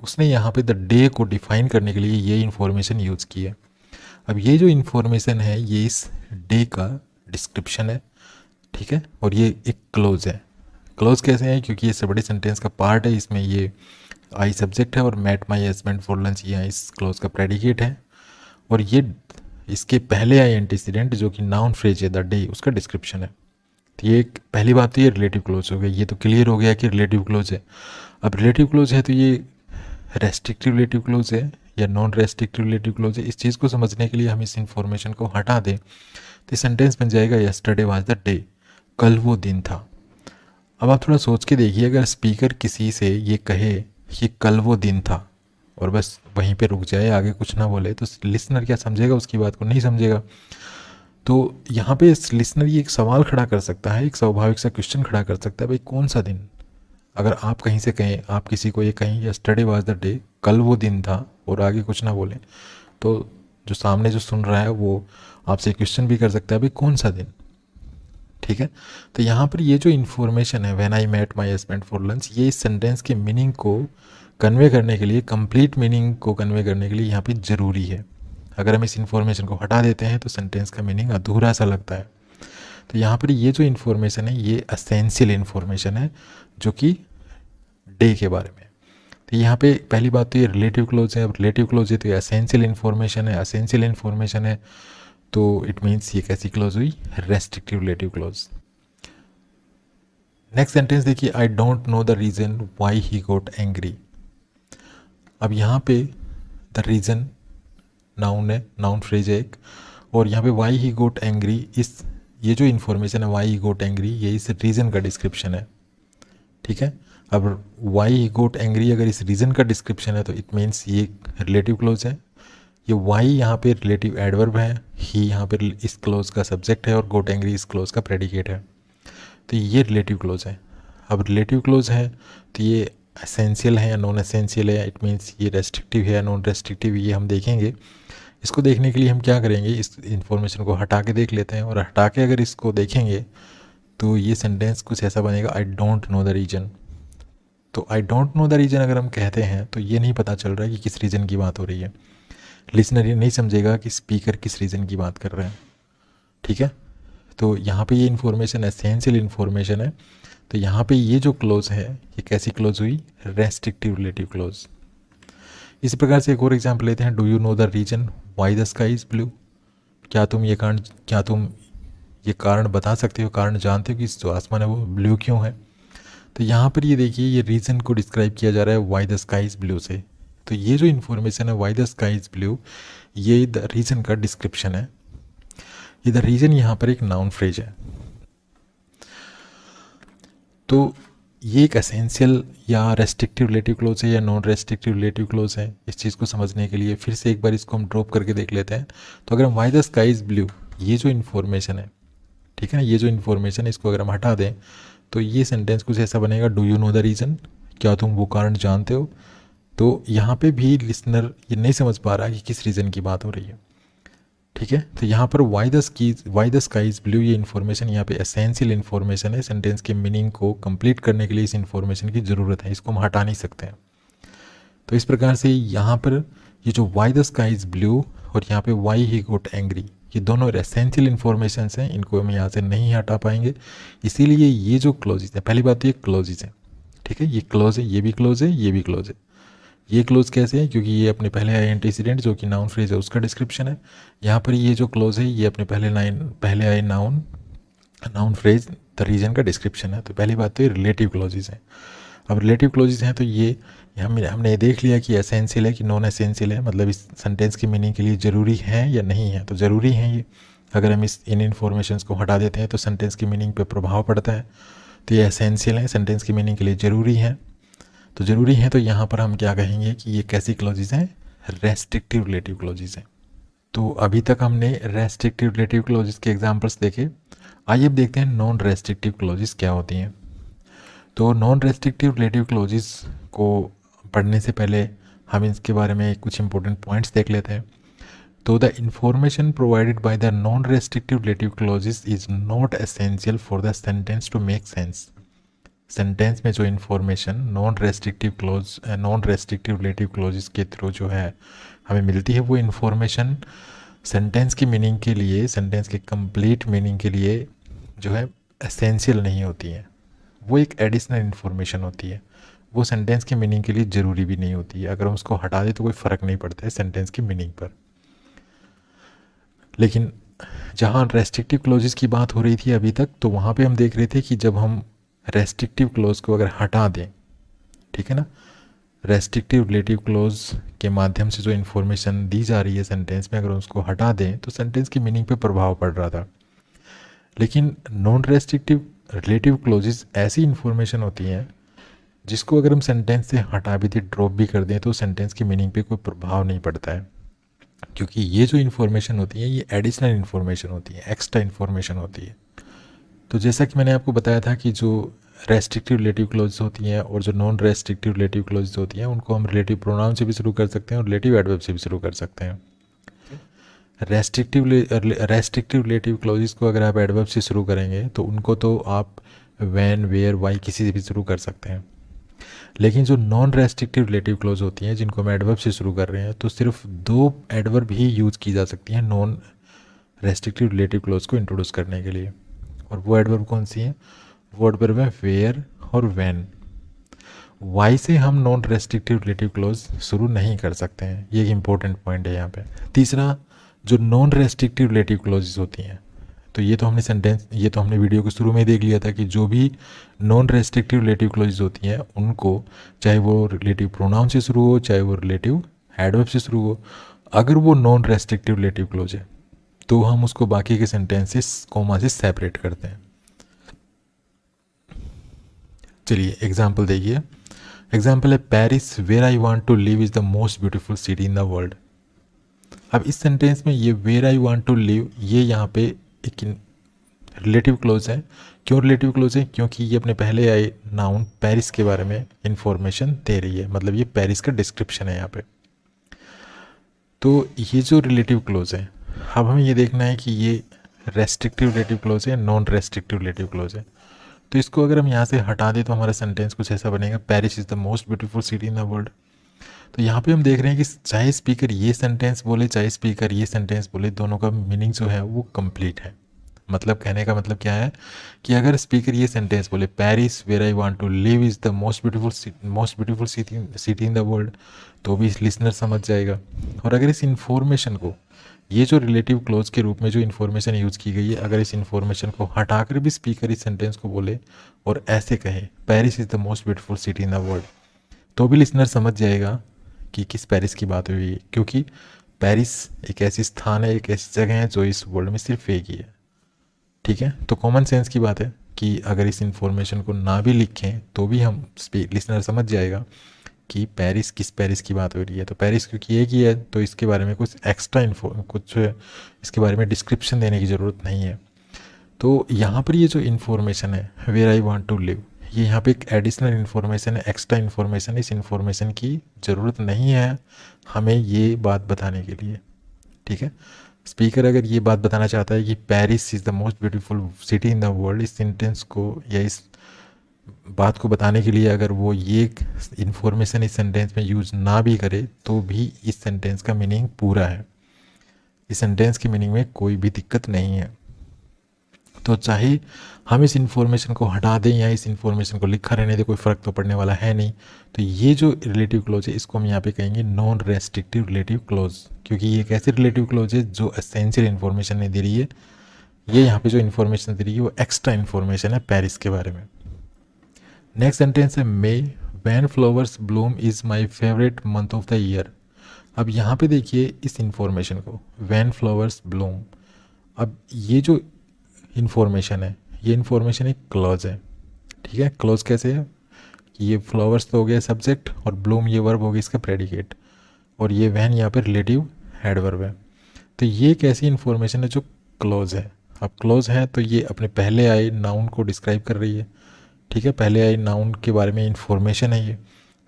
उसने यहाँ पे द डे को डिफाइन करने के लिए ये इन्फॉर्मेशन यूज़ की है। अब ये जो इन्फॉर्मेशन है ये इस डे का डिस्क्रिप्शन है। ठीक है, और ये एक क्लोज है। क्लोज कैसे है? क्योंकि ये सबड़ी सेंटेंस का पार्ट है, इसमें ये आई सब्जेक्ट है और met my husband for lunch ये इस क्लोज का प्रेडिकेट है, और ये इसके पहले आई एंटीसीडेंट जो कि नाउन फ्रेज है द डे, उसका डिस्क्रिप्शन है। तो ये पहली बात तो ये रिलेटिव क्लोज हो गई, ये तो क्लियर हो गया कि रिलेटिव क्लोज है। अब रिलेटिव क्लोज है तो ये रेस्ट्रिक्टिव रिलेटिव क्लोज है या नॉन रेस्ट्रिक्टिव रिलेटिव क्लोज है। इस चीज़ को समझने के लिए हम इस इंफॉर्मेशन को हटा दें तो सेंटेंस बन जाएगा येस्टरडे वाज द डे, कल वो दिन था। अब आप थोड़ा सोच के देखिए, अगर स्पीकर किसी से ये कहे कि कल वो दिन था और बस वहीं पे रुक जाए, आगे कुछ ना बोले, तो लिसनर क्या समझेगा? उसकी बात को नहीं समझेगा। तो यहाँ पे लिसनर ये एक सवाल खड़ा कर सकता है, एक स्वाभाविक सा क्वेश्चन खड़ा कर सकता है, भाई कौन सा दिन? अगर आप कहीं से कहें, आप किसी को ये कहें येस्टरडे वाज द डे, कल वो दिन था, और आगे कुछ ना बोले, तो जो सामने जो सुन रहा है वो आपसे क्वेश्चन भी कर सकता है, भाई कौन सा दिन? ठीक है, तो यहाँ पर ये जो इन्फॉर्मेशन है when I met my husband for lunch, ये इस सेंटेंस के मीनिंग को कन्वे करने के लिए, कंप्लीट मीनिंग को कन्वे करने के लिए यहाँ पे ज़रूरी है। अगर हम इस इन्फॉर्मेशन को हटा देते हैं तो सेंटेंस का मीनिंग अधूरा सा लगता है। तो यहाँ पर ये जो इन्फॉर्मेशन है ये असेंशियल इन्फॉर्मेशन है जो कि डे के बारे में। तो यहाँ पे पहली बात तो ये रिलेटिव क्लोज है, रिलेटिव क्लोज है तो ये असेंशियल इन्फॉर्मेशन है, असेंशियल इन्फॉर्मेशन है तो इट मीन्स ये कैसी क्लोज हुई, restrictive relative clause. Next sentence देखिए, I don't know the reason why he got angry. अब यहाँ पे द रीज़न नाउन है, नाउन फ्रेज है एक, और यहाँ पे वाई ही गोट एंग्री, इस ये जो इन्फॉर्मेशन है वाई ही गोट एंग्री ये इस रीज़न का डिस्क्रिप्शन है, ठीक है। अब वाई ही गोट एंग्री अगर इस रीज़न का डिस्क्रिप्शन है तो इट मीन्स ये रिलेटिव क्लोज है। ये वाई यहाँ पे रिलेटिव एडवर्ब है, ही यहाँ पे इस क्लोज का सब्जेक्ट है और गोट एंग्री इस क्लोज का प्रेडिकेट है, तो ये रिलेटिव क्लोज है। अब रिलेटिव क्लोज है तो ये एसेंशियल है या नॉन एसेंशियल है, इट मीन्स ये रेस्ट्रिक्टिव है या नॉन रेस्ट्रिक्टिव, ये हम देखेंगे। इसको देखने के लिए हम क्या करेंगे, इस इन्फॉर्मेशन को हटा के देख लेते हैं, और हटा के अगर इसको देखेंगे तो ये सेंटेंस कुछ ऐसा बनेगा, I don't know the reason. तो I don't know the reason अगर हम कहते हैं तो ये नहीं पता चल रहा है कि किस रीजन की बात हो रही है, लिसनर ये नहीं समझेगा कि स्पीकर किस रीजन की बात कर रहे हैं, ठीक है। तो यहाँ पे ये इन्फॉर्मेशन एसेंशियल इन्फॉर्मेशन है, तो यहाँ पे ये जो क्लोज है ये कैसी क्लोज हुई, रेस्ट्रिक्टिव रिलेटिव क्लोज। इसी प्रकार से एक और एग्जाम्पल लेते हैं, do you know the reason why the sky is blue. क्या तुम ये कारण बता सकते हो, कारण जानते हो कि जो आसमान है वो ब्लू क्यों है। तो यहाँ पर ये देखिए ये रीज़न को डिस्क्राइब किया जा रहा है Y the sky is blue से। तो ये जो इन्फॉर्मेशन है Y the sky is blue ये द रीज़न का डिस्क्रिप्शन है। ये द रीज़न यहाँ पर एक नाउन फ्रेज है। तो ये एक एसेंशियल या रेस्ट्रिक्टिव रिलेटिव क्लोज है या नॉन रेस्ट्रिक्टिव रिलेटिव क्लोज है। इस चीज़ को समझने के लिए फिर से एक बार इसको हम ड्रॉप करके देख लेते हैं। तो अगर हम Y the sky is blue ये जो इन्फॉर्मेशन है, ठीक है ना, ये जो इन्फॉर्मेशन है इसको अगर हम हटा दें तो ये सेंटेंस कुछ ऐसा बनेगा, do you know the reason, क्या तुम वो कारण जानते हो। तो यहाँ पे भी लिसनर ये नहीं समझ पा रहा कि किस रीज़न की बात हो रही है, ठीक है। तो यहाँ पर Y the sky is blue ये इन्फॉर्मेशन यहाँ पे एसेंशियल इन्फॉर्मेशन है, सेंटेंस के मीनिंग को कंप्लीट करने के लिए इस इन्फॉर्मेशन की ज़रूरत है, इसको हम हटा नहीं सकते हैं। तो इस प्रकार से यहाँ पर ये जो Y the sky is blue और यहाँ पे वाई ही गोट एंग्री ये दोनों एसेंशियल इन्फॉर्मेशन हैं, इनको हम यहाँ से नहीं हटा पाएंगे। इसीलिए ये जो क्लोजेज है, पहली बात तो ये क्लोजेज है, ठीक है, ये क्लोज है, ये भी क्लोज है, ये भी क्लोज है। ये क्लोज कैसे है, क्योंकि ये अपने पहले आए एंटीसीडेंट जो कि नाउन फ्रेज है उसका डिस्क्रिप्शन है। यहाँ पर ये जो क्लोज है ये अपने पहले आए नाउन फ्रेज द रीजन का डिस्क्रिप्शन है। तो पहली बात तो ये रिलेटिव क्लोजेज हैं। अब रिलेटिव क्लोजेज हैं तो ये हमने देख लिया कि एसेंशियल है कि नॉन एसेंशियल है, मतलब इस सेंटेंस की मीनिंग के लिए ज़रूरी है या नहीं है। तो ज़रूरी है ये, अगर हम इन इन्फॉर्मेशंस को हटा देते हैं तो सेंटेंस की मीनिंग पे प्रभाव पड़ता है। तो ये एसेंशियल है, सेंटेंस की मीनिंग के लिए ज़रूरी है। तो ज़रूरी है तो यहाँ पर हम क्या कहेंगे कि ये कैसी क्लोजेज हैं, रेस्ट्रिक्टिव रिलेटिव क्लोजेज हैं। तो अभी तक हमने रेस्ट्रिक्टिव रिलेटिव क्लोजेज के एग्जांपल्स देखे। आइए अब देखते हैं नॉन रेस्ट्रिक्टिव क्लोजेज क्या होती हैं। तो नॉन रेस्ट्रिक्टिव रिलेटिव क्लोजेज को पढ़ने से पहले हम इसके बारे में कुछ इंपॉर्टेंट पॉइंट्स देख लेते हैं। तो the information provided by the non restrictive relative clauses is not essential for the sentence to make sense. Sentence में जो information non restrictive relative clauses के थ्रू जो है हमें मिलती है वो इन्फॉर्मेशन सेंटेंस की मीनिंग के लिए, सेंटेंस के कंप्लीट मीनिंग के लिए जो है एसेंशियल नहीं होती है, वो एक एडिशनल इन्फॉर्मेशन होती है, वो सेंटेंस की मीनिंग के लिए ज़रूरी भी नहीं होती है। अगर हम उसको हटा दें तो कोई फ़र्क नहीं पड़ता है सेंटेंस की मीनिंग पर। लेकिन जहाँ रेस्ट्रिक्टिव क्लोजेस की बात हो रही थी अभी तक, तो वहाँ पे हम देख रहे थे कि जब हम रेस्ट्रिक्टिव क्लोज को अगर हटा दें, ठीक है ना, रेस्ट्रिक्टिव रिलेटिव क्लोज के माध्यम से जो इन्फॉर्मेशन दी जा रही है सेंटेंस में, अगर उसको हटा दें तो सेंटेंस की मीनिंग पे प्रभाव पड़ रहा था। लेकिन नॉन रेस्ट्रिक्टिव रिलेटिव क्लोजेस ऐसी इन्फॉर्मेशन होती हैं जिसको अगर हम सेंटेंस से हटा भी दें, ड्रॉप भी कर दें, तो सेंटेंस की मीनिंग पे कोई प्रभाव नहीं पड़ता है, क्योंकि ये जो इन्फॉर्मेशन होती है ये एडिशनल इन्फॉर्मेशन होती है, एक्स्ट्रा इन्फॉर्मेशन होती है। तो जैसा कि मैंने आपको बताया था कि जो रेस्ट्रिक्टिव रिलेटिव क्लोज होती हैं और जो नॉन रेस्ट्रिक्टिव रिलेटिव क्लोज होती हैं उनको हम रिलेटिव प्रोनाउन से भी शुरू कर सकते हैं और रिलेटिव एडवर्ब से भी शुरू कर सकते हैं। रेस्ट्रिक्टिव रिलेटिव क्लोजेस को अगर आप एडवर्ब से शुरू करेंगे तो उनको तो आप व्हेन, वेयर, वाई किसी से भी शुरू कर सकते हैं। लेकिन जो नॉन रेस्ट्रिक्टिव रिलेटिव क्लोज होती हैं जिनको हम एडवर्ब से शुरू कर रहे हैं, तो सिर्फ 2 एडवर्ब ही यूज़ की जा सकती हैं नॉन रेस्ट्रिक्टिव रिलेटिव क्लोज को इंट्रोड्यूस करने के लिए। और वो एडवर्ब कौन सी है? वो एडवर्ब है वेयर और व्हेन। वाई से हम नॉन रेस्ट्रिक्टिव रिलेटिव क्लोज शुरू नहीं कर सकते हैं, ये एक इंपॉर्टेंट पॉइंट है यहाँ पे। तीसरा, जो नॉन रेस्ट्रिक्टिव रिलेटिव क्लोजेस होती हैं, तो ये तो हमने सेंटेंस, ये तो हमने वीडियो के शुरू में ही देख लिया था कि जो भी नॉन रेस्ट्रिक्टिव रिलेटिव क्लोजेस होती हैं उनको, चाहे वो रिलेटिव प्रोनाउन से शुरू हो, चाहे वो रिलेटिव एडवर्ब से शुरू हो, अगर वो नॉन रेस्ट्रिक्टिव रिलेटिव क्लोज है तो हम उसको बाकी के सेंटेंसेस कोमा से सेपरेट करते हैं। चलिए एग्जाम्पल देखिए। एग्जाम्पल है Paris where I want to live is the most beautiful city in the world. अब इस सेंटेंस में ये where I want to live, ये यहाँ पे एक रिलेटिव क्लोज है। क्यों रिलेटिव क्लोज है? क्योंकि ये अपने पहले आए नाउन पेरिस के बारे में इंफॉर्मेशन दे रही है, मतलब ये पेरिस का डिस्क्रिप्शन है यहाँ पे। तो ये जो रिलेटिव क्लोज है, अब हमें ये देखना है कि ये रेस्ट्रिक्टिव रिलेटिव क्लोज है, नॉन रेस्ट्रिक्टिव रिलेटिव क्लोज है। तो इसको अगर हम यहाँ से हटा दें तो हमारा सेंटेंस कुछ ऐसा बनेगा, Paris is the most beautiful city in the world. तो यहाँ पे हम देख रहे हैं कि चाहे स्पीकर ये सेंटेंस बोले, चाहे स्पीकर ये सेंटेंस बोले, दोनों का मीनिंग जो है वो कंप्लीट है। मतलब कहने का मतलब क्या है कि अगर स्पीकर ये सेंटेंस बोले Paris where I want to live is the most beautiful city in the world, तो भी लिसनर समझ जाएगा। और अगर इस इंफॉर्मेशन को, ये जो रिलेटिव क्लोज के रूप में जो इन्फॉर्मेशन यूज़ की गई है, अगर इस इन्फॉर्मेशन को हटाकर भी स्पीकर इस सेंटेंस को बोले और ऐसे कहे Paris is the most beautiful city in the world, तो भी लिसनर समझ जाएगा कि किस पेरिस की बात हुई है, क्योंकि पेरिस एक ऐसी स्थान है, एक ऐसी जगह है जो इस वर्ल्ड में सिर्फ एक ही है। ठीक है, तो कॉमन सेंस की बात है कि अगर इस इन्फॉर्मेशन को ना भी लिखें तो भी हम लिसनर समझ जाएगा कि पेरिस किस पेरिस की बात हो रही है। तो पेरिस क्योंकि एक ही है तो इसके बारे में कुछ एक्स्ट्रा कुछ इसके बारे में डिस्क्रिप्शन देने की ज़रूरत नहीं है। तो यहाँ पर ये जो इन्फॉर्मेशन है where I want to live, ये यहाँ पे एक एडिशनल इन्फॉर्मेशन है, एक्स्ट्रा इन्फॉर्मेशन। इस इन्फॉर्मेशन की ज़रूरत नहीं है हमें ये बात बताने के लिए। ठीक है, स्पीकर अगर ये बात बताना चाहता है कि Paris is the most beautiful city in the world, इस सेंटेंस को या इस बात को बताने के लिए अगर वो ये इन्फॉर्मेशन इस सेंटेंस में यूज़ ना भी करे तो भी इस सेंटेंस का मीनिंग पूरा है। इस सेंटेंस के मीनिंग में कोई भी दिक्कत नहीं है। तो चाहे हम इस इन्फॉर्मेशन को हटा दें या इस इन्फॉर्मेशन को लिखा रहने दें, कोई फ़र्क तो पड़ने वाला है नहीं। तो ये जो रिलेटिव क्लोज है इसको हम यहाँ पे कहेंगे नॉन रेस्ट्रिक्टिव रिलेटिव क्लोज, क्योंकि ये एक ऐसी रिलेटिव क्लोज है जो एसेंशियल इन्फॉर्मेशन नहीं दे रही है। ये यहाँ पे जो इन्फॉर्मेशन दे रही है वो एक्स्ट्रा इन्फॉर्मेशन है पेरिस के बारे में। नेक्स्ट सेंटेंस है May when flowers bloom is my favourite month of the year. अब यहाँ पे देखिए इस इन्फॉर्मेशन को, व्हेन फ्लावर्स ब्लूम, अब ये जो इन्फॉर्मेशन है ये इन्फॉर्मेशन एक क्लॉज है। ठीक है, क्लॉज कैसे है कि ये फ्लावर्स तो हो गया सब्जेक्ट और ब्लूम ये वर्ब हो गया इसका प्रेडिकेट, और ये व्हेन यहाँ पे रिलेटिव एडवर्ब है। तो ये एक ऐसी इन्फॉर्मेशन है जो क्लॉज है। अब क्लॉज है तो ये अपने पहले आए नाउन को डिस्क्राइब कर रही है। ठीक है, पहले आए नाउन के बारे में इन्फॉर्मेशन है ये,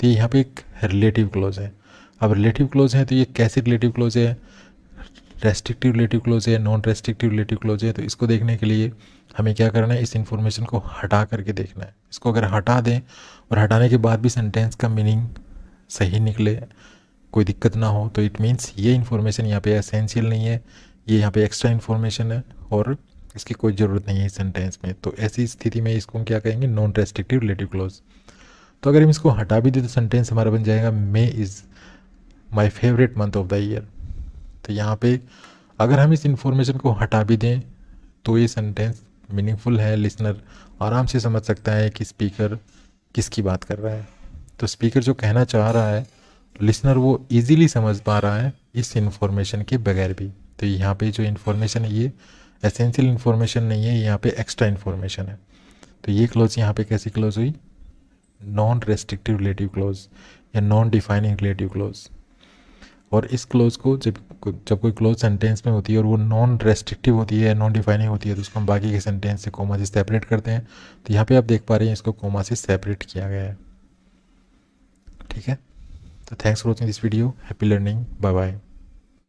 तो यहाँ पे एक रिलेटिव क्लॉज है। अब रिलेटिव क्लॉज है तो ये कैसे रिलेटिव क्लॉज है, रेस्ट्रिक्टिव रिलेटिव क्लॉज है, नॉन रेस्ट्रिक्टिव रिलेटिव क्लॉज है। तो इसको देखने के लिए हमें क्या करना है, इस इन्फॉर्मेशन को हटा करके देखना है। इसको अगर हटा दें और हटाने के बाद भी सेंटेंस का मीनिंग सही निकले, कोई दिक्कत ना हो, तो इट मीन्स ये इन्फॉर्मेशन यहाँ पे एसेंशियल नहीं है, ये यहाँ पे एक्स्ट्रा इन्फॉर्मेशन है और इसकी कोई ज़रूरत नहीं है इस सेंटेंस में। तो ऐसी स्थिति में इसको हम क्या कहेंगे, नॉन रेस्ट्रिक्टिव रिलेटिव क्लॉज। तो अगर हम इसको हटा भी दें तो सेंटेंस हमारा बन जाएगा May is my favourite month of the year. तो यहाँ पे अगर हम इस इन्फॉर्मेशन को हटा भी दें तो ये सेंटेंस मीनिंगफुल है, लिसनर आराम से समझ सकता है कि स्पीकर किसकी बात कर रहा है। तो स्पीकर जो कहना चाह रहा है लिसनर वो इजीली समझ पा रहा है इस इन्फॉर्मेशन के बगैर भी। तो यहाँ पे जो इन्फॉर्मेशन है ये एसेंशियल इन्फॉर्मेशन नहीं है, यहाँ पे एक्स्ट्रा इन्फॉर्मेशन है। तो ये क्लोज यहाँ पे कैसी क्लोज हुई, नॉन रेस्ट्रिक्टिव रिलेटिव क्लोज या नॉन डिफाइनिंग रिलेटिव क्लोज। और इस क्लोज को जब कोई क्लोज सेंटेंस में होती है और वो नॉन रेस्ट्रिक्टिव होती है, नॉन डिफाइनिंग होती है, तो उसको हम बाकी के सेंटेंस से कोमा से सेपरेट करते हैं। तो यहाँ पे आप देख पा रहे हैं इसको कोमा से सेपरेट किया गया है। ठीक है, तो thanks for watching this video, happy learning, bye bye.